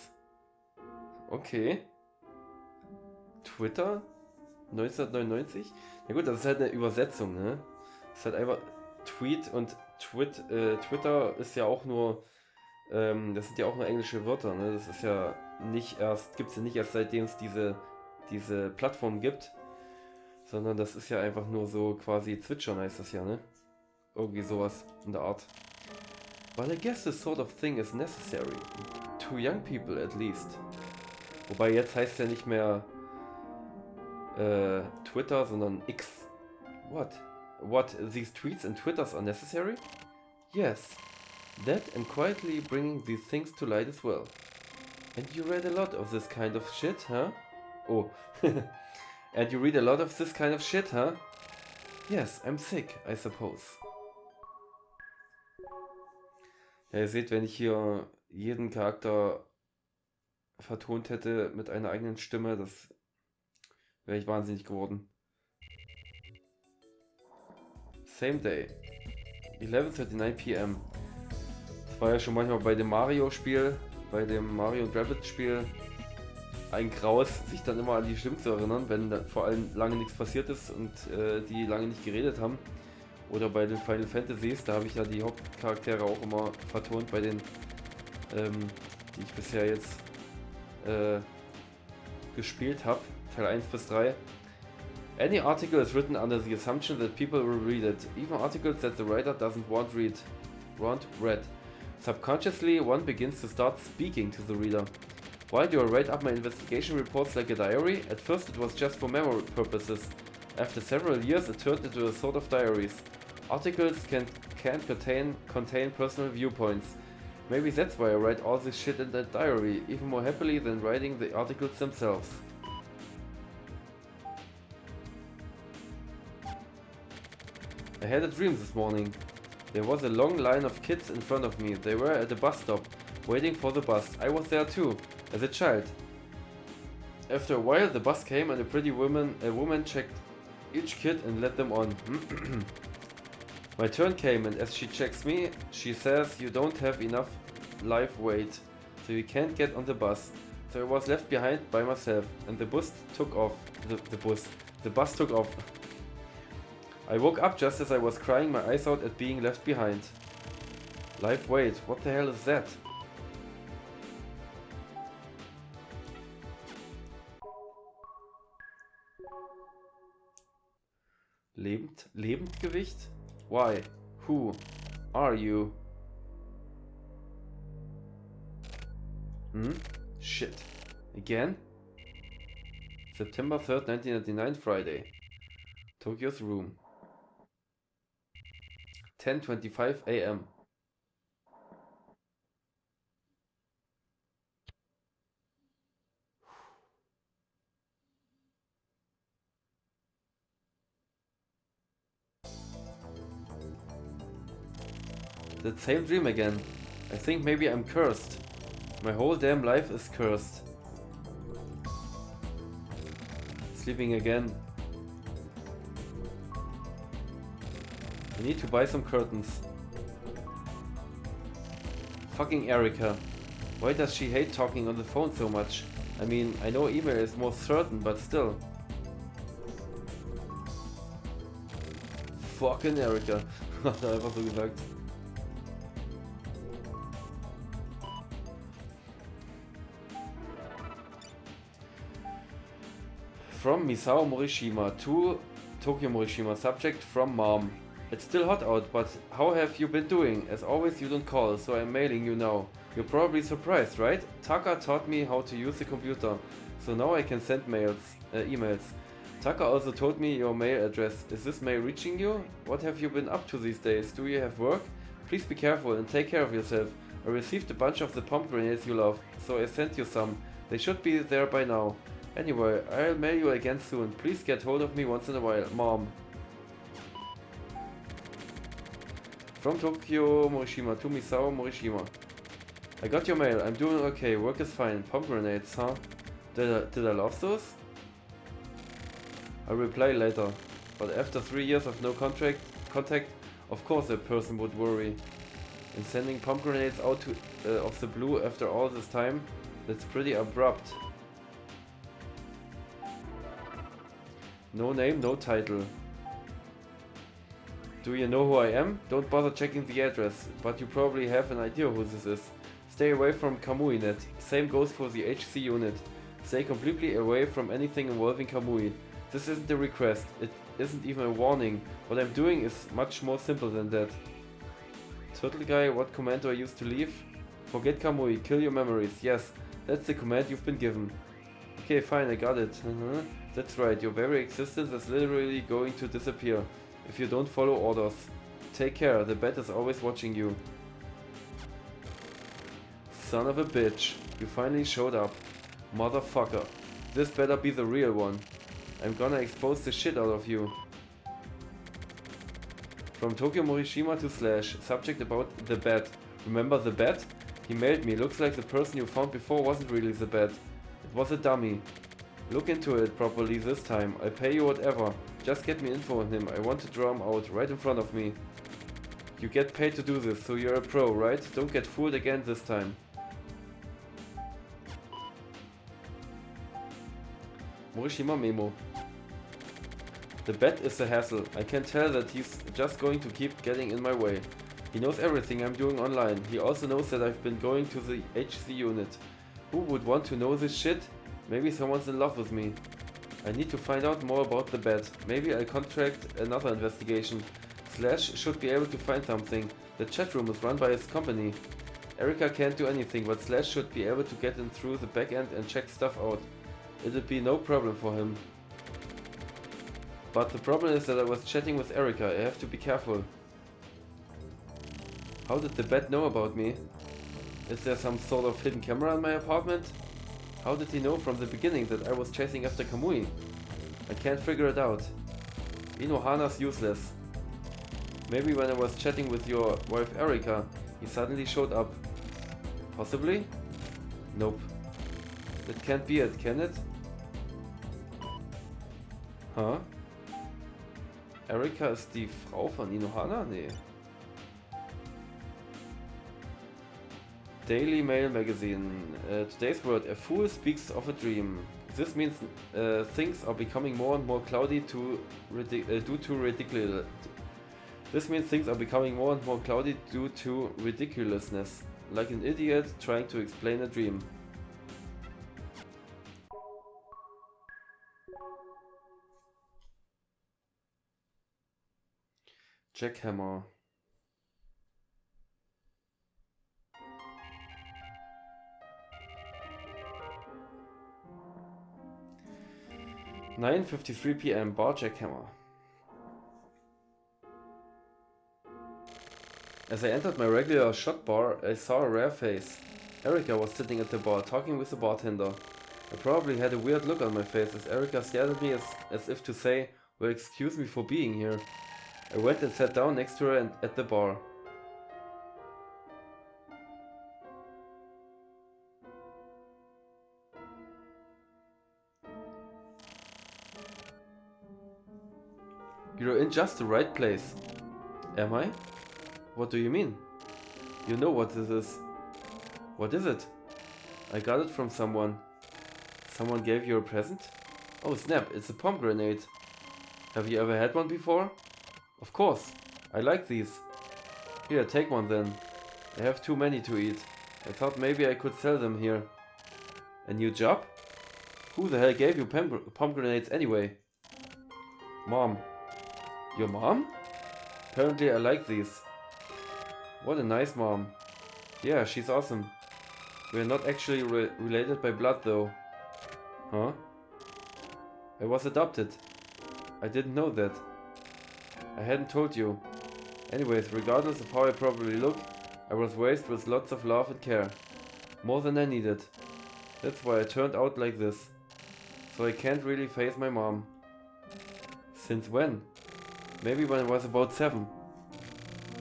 Okay. Twitter? 1999? Ja gut, das ist halt eine Übersetzung, ne? Das ist halt einfach Tweet und Twitter ist ja auch nur, das sind ja auch nur englische Wörter, ne? Das ist ja nicht erst, gibt's ja nicht erst seitdem es diese Plattform gibt, sondern das ist ja einfach nur so quasi Zwitschern heißt das ja, ne? Irgendwie sowas in der Art. But I guess this sort of thing is necessary. To young people at least. Wobei jetzt heißt es ja nicht mehr Twitter, sondern X. What? What? These tweets and Twitters are necessary? Yes. That and quietly bringing these things to light as well. And you read a lot of this kind of shit, huh? Oh. And you read a lot of this kind of shit, huh? Yes, I'm sick, I suppose. Ja, ihr seht, wenn ich hier jeden Charakter vertont hätte mit einer eigenen Stimme, das wäre ich wahnsinnig geworden. Same day. 11:39 p.m. Das war ja schon manchmal bei dem Mario-Spiel, bei dem Mario und Rabbit-Spiel ein Graus, sich dann immer an die Stimmen zu erinnern, wenn da vor allem lange nichts passiert ist und die lange nicht geredet haben. Oder bei den Final Fantasies, da habe ich ja die Hauptcharaktere auch immer vertont bei den, die ich bisher jetzt gespielt habe. Teil 1 bis 3. Any article is written under the assumption that people will read it, even articles that the writer doesn't want read. Subconsciously, one begins to start speaking to the reader. Why do I write up my investigation reports like a diary? At first it was just for memory purposes. After several years it turned into a sort of diaries. Articles can contain personal viewpoints. Maybe that's why I write all this shit in that diary, even more happily than writing the articles themselves. I had a dream this morning. There was a long line of kids in front of me. They were at a bus stop, waiting for the bus. I was there too, as a child. After a while the bus came and a woman checked each kid and let them on. My turn came and as she checks me, she says you don't have enough life weight, so you can't get on the bus. So I was left behind by myself and the bus took off. The bus took off. I woke up just as I was crying my eyes out at being left behind. Life weight, what the hell is that? Lebendgewicht? Why? Who? Are you? Shit. Again? September 3rd, 1999, Friday. Tokyo's room. 10:25 a.m. That same dream again. I think maybe I'm cursed. My whole damn life is cursed. Sleeping again. I need to buy some curtains. Fucking Erica. Why does she hate talking on the phone so much? I mean, I know email is more certain, but still. Fucking Erica. Hat er einfach so gesagt. From Misao Morishima to Tokyo Morishima. Subject from mom. It's still hot out, but how have you been doing? As always, you don't call, so I'm mailing you now. You're probably surprised, right? Taka taught me how to use the computer, so now I can send emails. Taka also told me your mail address. Is this mail reaching you? What have you been up to these days? Do you have work? Please be careful and take care of yourself. I received a bunch of the pomegranates you love, so I sent you some. They should be there by now. Anyway, I'll mail you again soon. Please get hold of me once in a while. Mom. From Tokyo Morishima to Misao Morishima. I got your mail. I'm doing okay. Work is fine. Pomegranates, huh? Did I love those? I'll reply later. But after 3 years of no contact, of course a person would worry. And sending pomegranates out of the blue after all this time, that's pretty abrupt. No name, no title. Do you know who I am? Don't bother checking the address, but you probably have an idea who this is. Stay away from Kamui-net. Same goes for the HC unit. Stay completely away from anything involving Kamui. This isn't a request, it isn't even a warning. What I'm doing is much more simple than that. Turtle guy, what command do I use to leave? Forget Kamui, kill your memories. Yes, that's the command you've been given. Okay, fine, I got it. That's right, your very existence is literally going to disappear if you don't follow orders. Take care, the bat is always watching you. Son of a bitch, you finally showed up. Motherfucker. This better be the real one. I'm gonna expose the shit out of you. From Tokyo Morishima to Slash. Subject about the bat. Remember the bat? He mailed me. Looks like the person you found before wasn't really the bat. It was a dummy. Look into it properly this time. I'll pay you whatever. Just get me info on him. I want to draw him out right in front of me. You get paid to do this, so you're a pro, right? Don't get fooled again this time. Morishima memo. The bat is a hassle. I can tell that he's just going to keep getting in my way. He knows everything I'm doing online. He also knows that I've been going to the HC unit. Who would want to know this shit? Maybe someone's in love with me. I need to find out more about the bat. Maybe I'll contract another investigation. Slash should be able to find something. The chat room is run by his company. Erica can't do anything, but Slash should be able to get in through the back end and check stuff out. It'll be no problem for him. But the problem is that I was chatting with Erica. I have to be careful. How did the bat know about me? Is there some sort of hidden camera in my apartment? How did he know from the beginning that I was chasing after Kamui? I can't figure it out. Inohana's useless. Maybe when I was chatting with your wife Erica, he suddenly showed up. Possibly? Nope. That can't be it, can it? Huh? Erica ist die Frau von Inohana? Nee. Daily Mail magazine. Today's word. A fool speaks of a dream. This means things are becoming more and more cloudy due to ridiculous. This means things are becoming more and more cloudy due to ridiculousness. Like an idiot trying to explain a dream. Jackhammer. (9:53 p.m. Bar Jackhammer. As I entered my regular shot bar, I saw a rare face. Erica was sitting at the bar, talking with the bartender. I probably had a weird look on my face as Erica stared at me as if to say, well, excuse me for being here. I went and sat down next to her at the bar. You're in just the right place. Am I? What do you mean? You know what this is. What is it? I got it from someone. Someone gave you a present? Oh snap, it's a pomegranate. Have you ever had one before? Of course. I like these. Here, take one then. I have too many to eat. I thought maybe I could sell them here. A new job? Who the hell gave you pomegranates anyway? Mom. Your mom? Apparently I like these. What a nice mom. Yeah, she's awesome. We're not actually related by blood though. Huh? I was adopted. I didn't know that. I hadn't told you. Anyways, regardless of how I probably look, I was raised with lots of love and care. More than I needed. That's why I turned out like this. So I can't really face my mom. Since when? Maybe when I was about 7.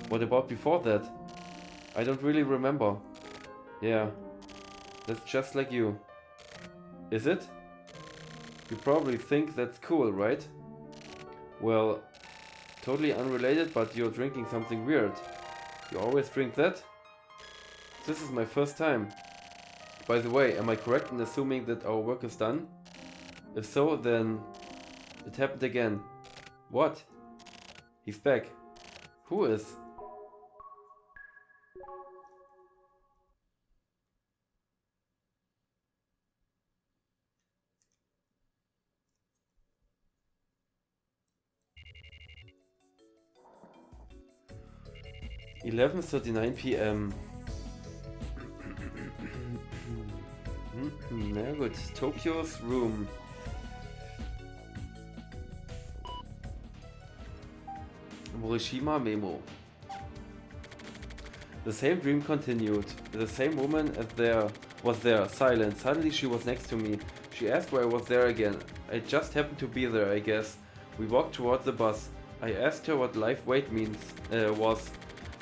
What about before that? I don't really remember. Yeah, that's just like you. Is it? You probably think that's cool, right? Well, totally unrelated, but you're drinking something weird. You always drink that? This is my first time. By the way, am I correct in assuming that our work is done? If so, then it happened again. What? He's back. Who is? (11:39 p.m.) Na gut, Tokyo's room. Morishima memo. The same dream continued. The same woman was there, silent. Suddenly she was next to me. She asked why I was there again. I just happened to be there, I guess. We walked towards the bus. I asked her what life weight was.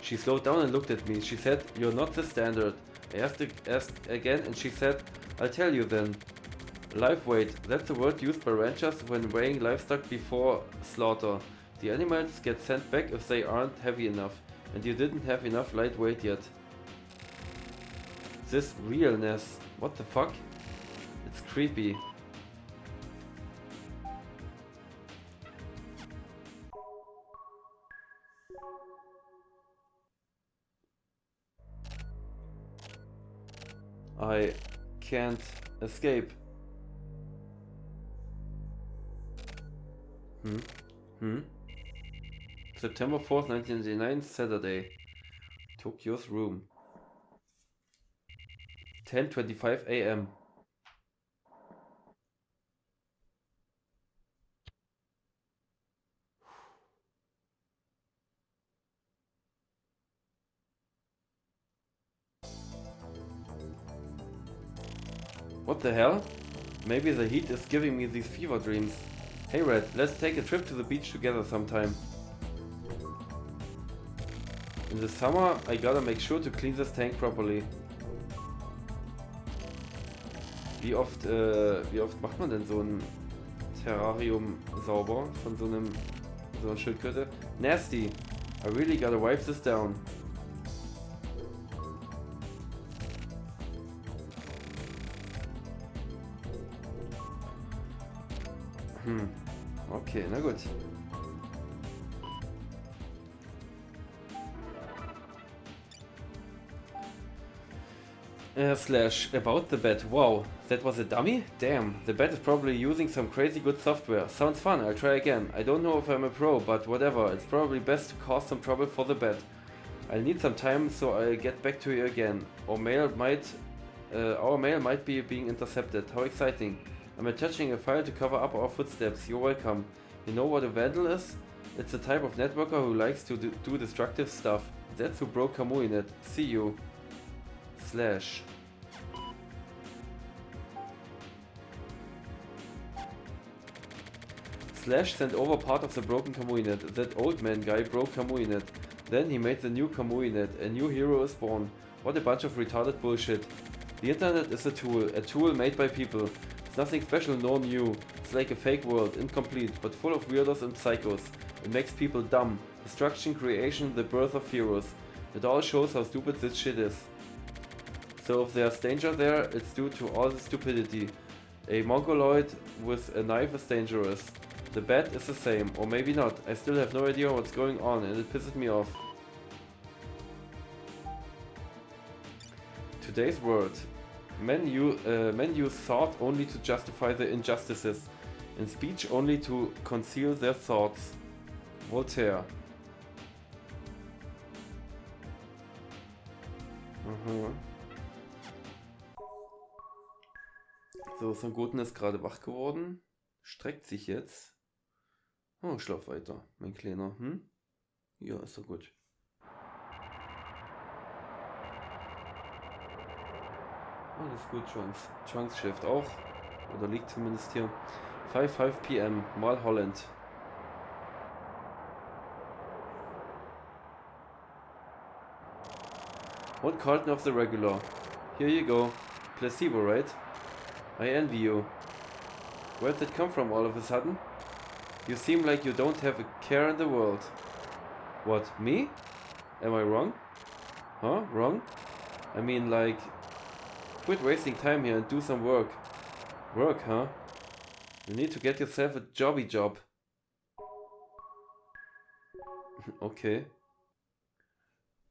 She slowed down and looked at me. She said, "You're not the standard." I asked again and she said, "I'll tell you then." Live weight, that's a word used by ranchers when weighing livestock before slaughter. The animals get sent back if they aren't heavy enough, and you didn't have enough light weight yet. This realness, what the fuck? It's creepy. I can't escape. September 4th, 1999, Saturday. Tokyo's room. 10:25 a.m. What the hell? Maybe the heat is giving me these fever dreams. Hey Red, let's take a trip to the beach together sometime. In the summer, I gotta make sure to clean this tank properly. Wie oft macht man denn so ein Terrarium sauber von so einer Schildkröte? Nasty! I really gotta wipe this down. Okay, na gut. Slash, about the bed. Wow, that was a dummy? Damn, the bed is probably using some crazy good software. Sounds fun, I'll try again. I don't know if I'm a pro, but whatever. It's probably best to cause some trouble for the bed. I'll need some time, so I'll get back to you again. Our mail might be being intercepted. How exciting. I'm attaching a file to cover up our footsteps. You're welcome. You know what a vandal is? It's a type of networker who likes to do destructive stuff. That's who broke Kamuinet. See you. Slash. Slash sent over part of the broken Kamuinet. That old man guy broke Kamuinet. Then he made the new Kamuinet. A new hero is born. What a bunch of retarded bullshit. The internet is a tool made by people. It's nothing special nor new. It's like a fake world, incomplete, but full of weirdos and psychos. It makes people dumb. Destruction, creation, the birth of heroes. It all shows how stupid this shit is. So if there's danger there, it's due to all the stupidity. A mongoloid with a knife is dangerous. The bat is the same, or maybe not. I still have no idea what's going on and it pisses me off. Today's world. Men use thought only to justify their injustices, and speech only to conceal their thoughts. Voltaire. So, Son Goten ist gerade wach geworden. Streckt sich jetzt. Oh, schlaf weiter, mein Kleiner. Ja, ist doch gut. Alles gut, Trunks. Trunks schläft auch. Oder liegt zumindest hier. 5 p.m. Mal Holland. One carton of the regular. Here you go. Placebo, right? I envy you. Where'd that come from all of a sudden? You seem like you don't have a care in the world. What, me? Am I wrong? Huh? Wrong? I mean, like... Quit wasting time here and do some work. Work, huh? You need to get yourself a jobby job. Okay.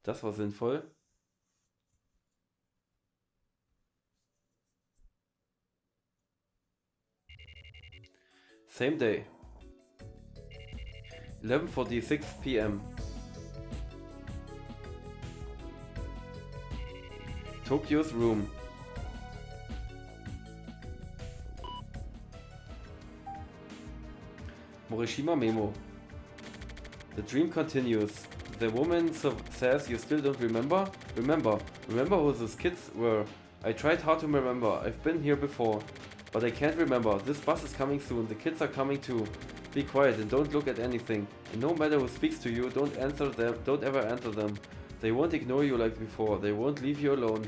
Das war sinnvoll. Same day. 11:46 p.m. Tokyo's room. Morishima memo. The dream continues. The woman says you still don't remember? Remember who those kids were. I tried hard to remember. I've been here before. But I can't remember. This bus is coming soon. The kids are coming too. Be quiet and don't look at anything. And no matter who speaks to you, don't ever answer them. They won't ignore you like before. They won't leave you alone.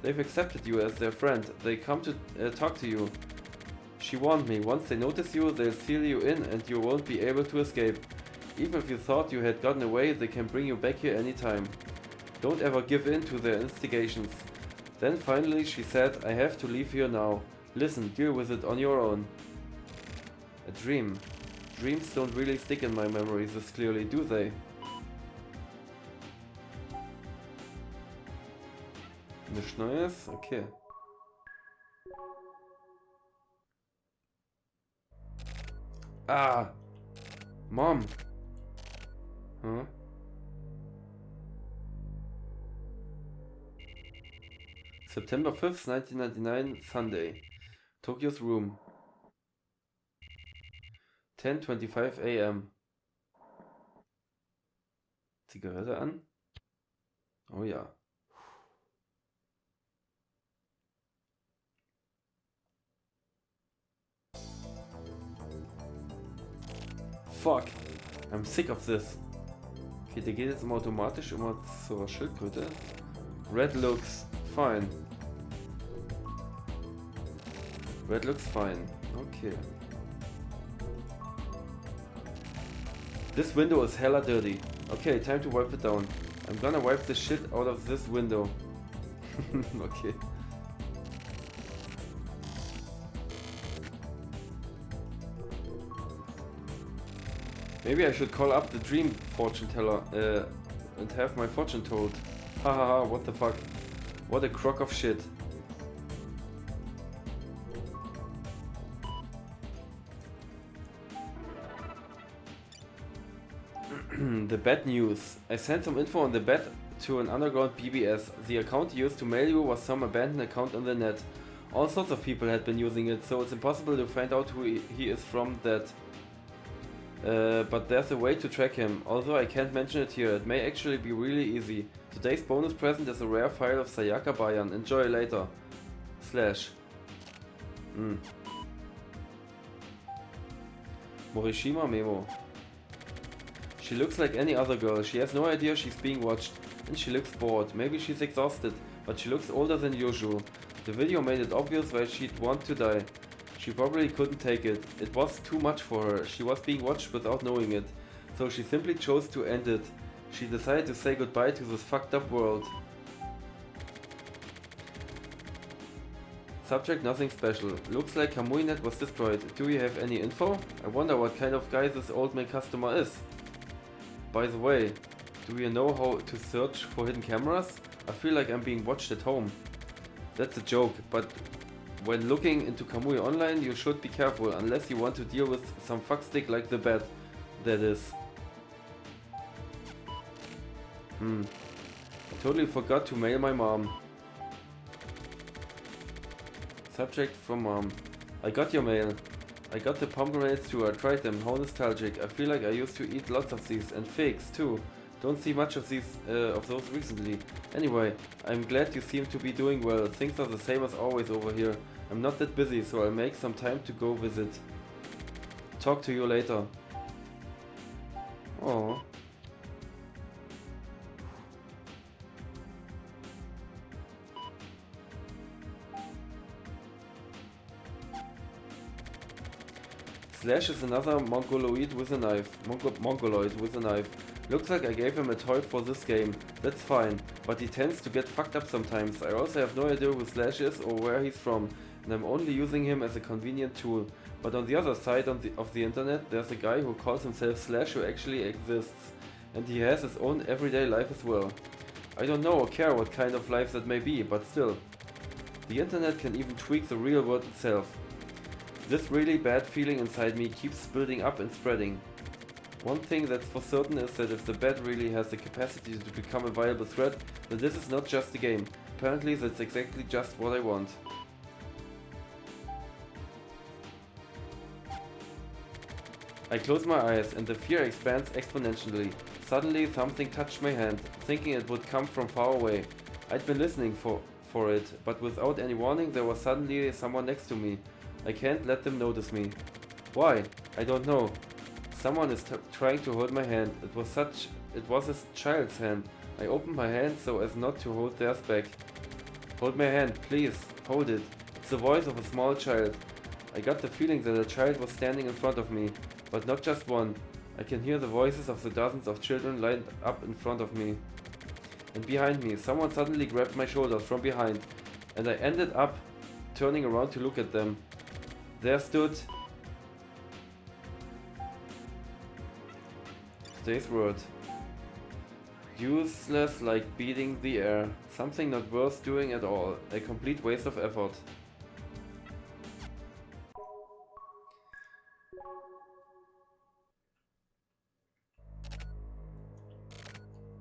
They've accepted you as their friend. They come to talk to you. She warned me. Once they notice you, they'll seal you in and you won't be able to escape. Even if you thought you had gotten away, they can bring you back here anytime. Don't ever give in to their instigations. Then finally she said, I have to leave here now. Listen, deal with it on your own. A dream. Dreams don't really stick in my memories as clearly, do they? Nichts Neues? Okay. Ah! Mom! Huh? September 5th, 1999, Sunday. Tokyo's room. 10:25 a.m. Zigarette an? Oh ja. Fuck. I'm sick of this. Okay, der geht jetzt immer automatisch immer zur Schildkröte. Red looks fine. Red looks fine. Okay. This window is hella dirty. Okay, time to wipe it down. I'm gonna wipe the shit out of this window. Okay. Maybe I should call up the dream fortune teller and have my fortune told. Hahaha, what the fuck. What a crock of shit. The bad news. I sent some info on the bet to an underground BBS. The account used to mail you was some abandoned account on the net. All sorts of people had been using it, so it's impossible to find out who he is from that. But there's a way to track him, although I can't mention it here. It may actually be really easy. Today's bonus present is a rare file of Sayaka Bayan. Enjoy later. Slash. Morishima memo. She looks like any other girl. She has no idea she's being watched. And she looks bored. Maybe she's exhausted, but she looks older than usual. The video made it obvious why she'd want to die. She probably couldn't take it. It was too much for her. She was being watched without knowing it. So she simply chose to end it. She decided to say goodbye to this fucked up world. Subject: nothing special. Looks like KamuiNet was destroyed. Do you have any info? I wonder what kind of guy this old man customer is. By the way, do you know how to search for hidden cameras? I feel like I'm being watched at home. That's a joke, but when looking into Kamui online you should be careful, unless you want to deal with some fuckstick like the bat, that is. I totally forgot to mail my mom. Subject: from mom. I got your mail. I got the pomegranates too, I tried them, how nostalgic. I feel like I used to eat lots of these, and figs too. Don't see much of those recently. Anyway, I'm glad you seem to be doing well. Things are the same as always over here. I'm not that busy, so I'll make some time to go visit. Talk to you later. Oh. Slash is another mongoloid with a knife. Mongoloid with a knife. Looks like I gave him a toy for this game. That's fine, but he tends to get fucked up sometimes. I also have no idea who Slash is or where he's from, and I'm only using him as a convenient tool. But on the other side of the internet, there's a guy who calls himself Slash who actually exists, and he has his own everyday life as well. I don't know or care what kind of life that may be, but still. The internet can even tweak the real world itself. This really bad feeling inside me keeps building up and spreading. One thing that's for certain is that if the bat really has the capacity to become a viable threat, then this is not just a game. Apparently that's exactly just what I want. I close my eyes and the fear expands exponentially. Suddenly something touched my hand, thinking it would come from far away. I'd been listening for it, but without any warning there was suddenly someone next to me. I can't let them notice me. Why? I don't know. Someone is trying to hold my hand. It was a child's hand. I opened my hand so as not to hold theirs back. Hold my hand, please. Hold it. It's the voice of a small child. I got the feeling that a child was standing in front of me, but not just one. I can hear the voices of the dozens of children lined up in front of me. And behind me, someone suddenly grabbed my shoulders from behind, and I ended up turning around to look at them. There stood today's word. Useless like beating the air. Something not worth doing at all. A complete waste of effort.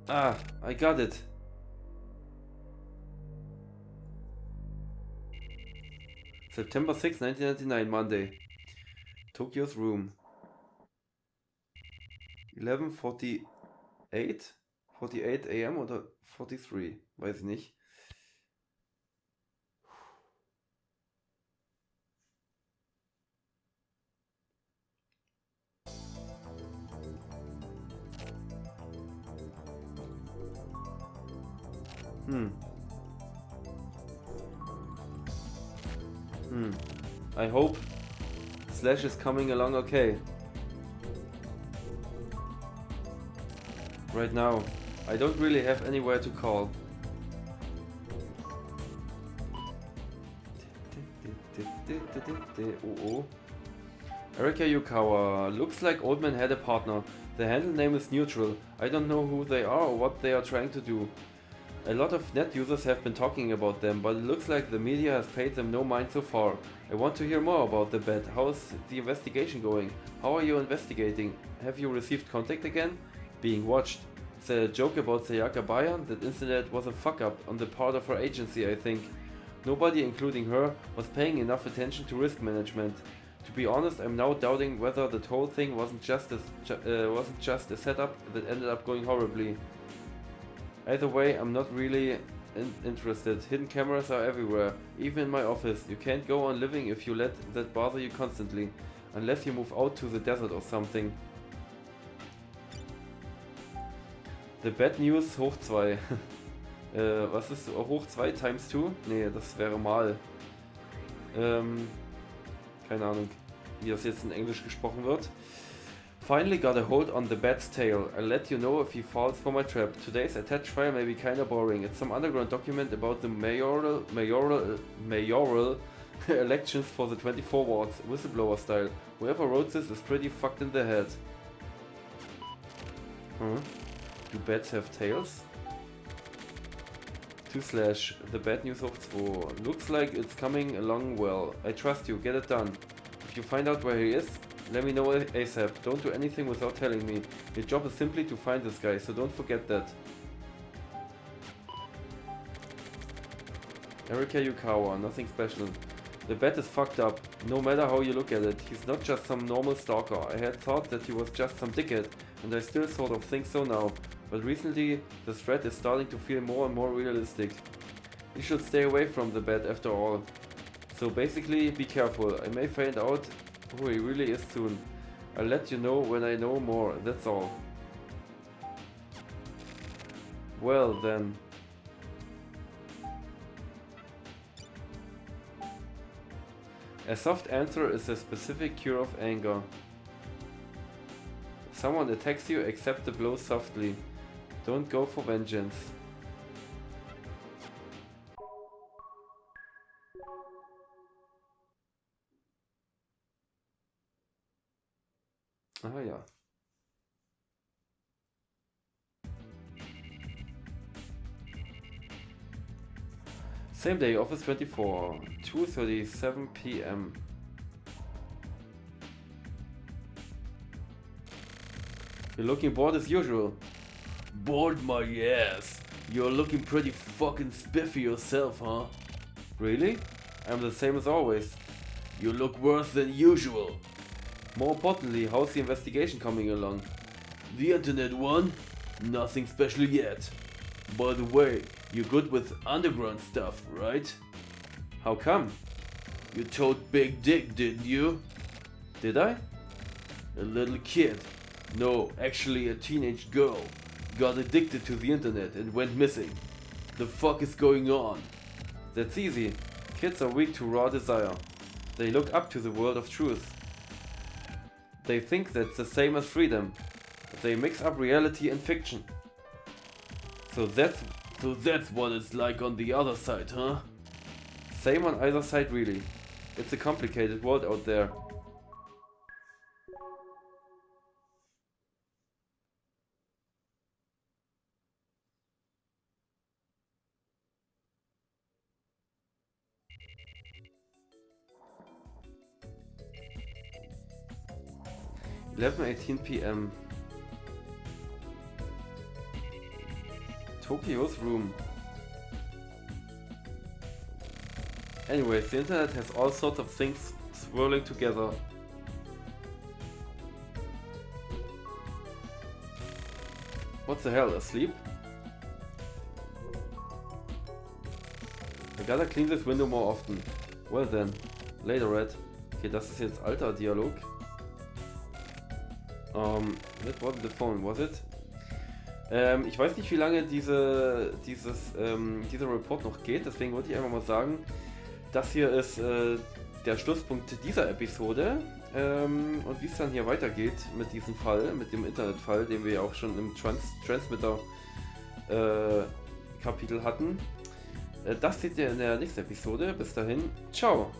Ah, I got it. September 6, 1999, Monday. Tokyo's room. 11:48? 48 AM oder 43? Weiß ich nicht. I hope Slash is coming along okay. Right now, I don't really have anywhere to call. Erika Yukawa. Looks like Old Man had a partner. The handle name is neutral. I don't know who they are or what they are trying to do. A lot of net users have been talking about them, but it looks like the media has paid them no mind so far. I want to hear more about the bat. How's the investigation going? How are you investigating? Have you received contact again? Being watched. It's a joke about Sayaka Bayan. That incident was a fuck up on the part of her agency, I think. Nobody, including her, was paying enough attention to risk management. To be honest, I'm now doubting whether that whole thing wasn't just a setup that ended up going horribly. Either way, I'm not really interested. Hidden cameras are everywhere, even in my office. You can't go on living if you let that bother you constantly, unless you move out to the desert or something. The Bad News hoch 2. Was ist hoch 2 times 2? Nee, das wäre mal. Keine Ahnung, wie das jetzt in Englisch gesprochen wird. Finally got a hold on the bat's tail. I'll let you know if he falls for my trap. Today's attached file may be kinda boring. It's some underground document about the mayoral elections for the 24 wards, whistleblower style. Whoever wrote this is pretty fucked in the head. Huh? Do bats have tails? 2/ the bad news of 2. Looks like it's coming along well. I trust you, get it done. If you find out where he is, let me know ASAP. Don't do anything without telling me. Your job is simply to find this guy, so don't forget that. Erika Yukawa, nothing special. The bat is fucked up, no matter how you look at it. He's not just some normal stalker. I had thought that he was just some dickhead, and I still sort of think so now. But recently, the threat is starting to feel more and more realistic. You should stay away from the bat after all. So basically, be careful. I may find out who he really is soon. I'll let you know when I know more, that's all. Well then. A soft answer is a specific cure of anger. If someone attacks you, accept the blow softly. Don't go for vengeance. Ah ja. Same day, Office 24, 2:37 p.m. You're looking bored as usual. Bored my ass. You're looking pretty fucking spiffy yourself, huh? Really? I'm the same as always. You look worse than usual. More importantly, how's the investigation coming along? The internet one? Nothing special yet. By the way, you're good with underground stuff, right? How come? You told Big Dick, didn't you? Did I? A little kid. No, actually a teenage girl. Got addicted to the internet and went missing. The fuck is going on? That's easy. Kids are weak to raw desire. They look up to the world of truth. They think that's the same as freedom. They mix up reality and fiction. So that's what it's like on the other side, huh? Same on either side really. It's a complicated world out there. (11:18 p.m.) Tokyo's room. Anyways, the internet has all sorts of things swirling together. What the hell, asleep? I gotta clean this window more often. Well then, later Red. Okay, das ist jetzt alter Dialog. That wasn't the phone, was it? Ich weiß nicht, wie lange dieser Report noch geht, deswegen wollte ich einfach mal sagen, das hier ist der Schlusspunkt dieser Episode und wie es dann hier weitergeht mit diesem Fall, mit dem Internetfall, den wir ja auch schon im Transmitter Kapitel hatten. Das seht ihr in der nächsten Episode. Bis dahin, ciao!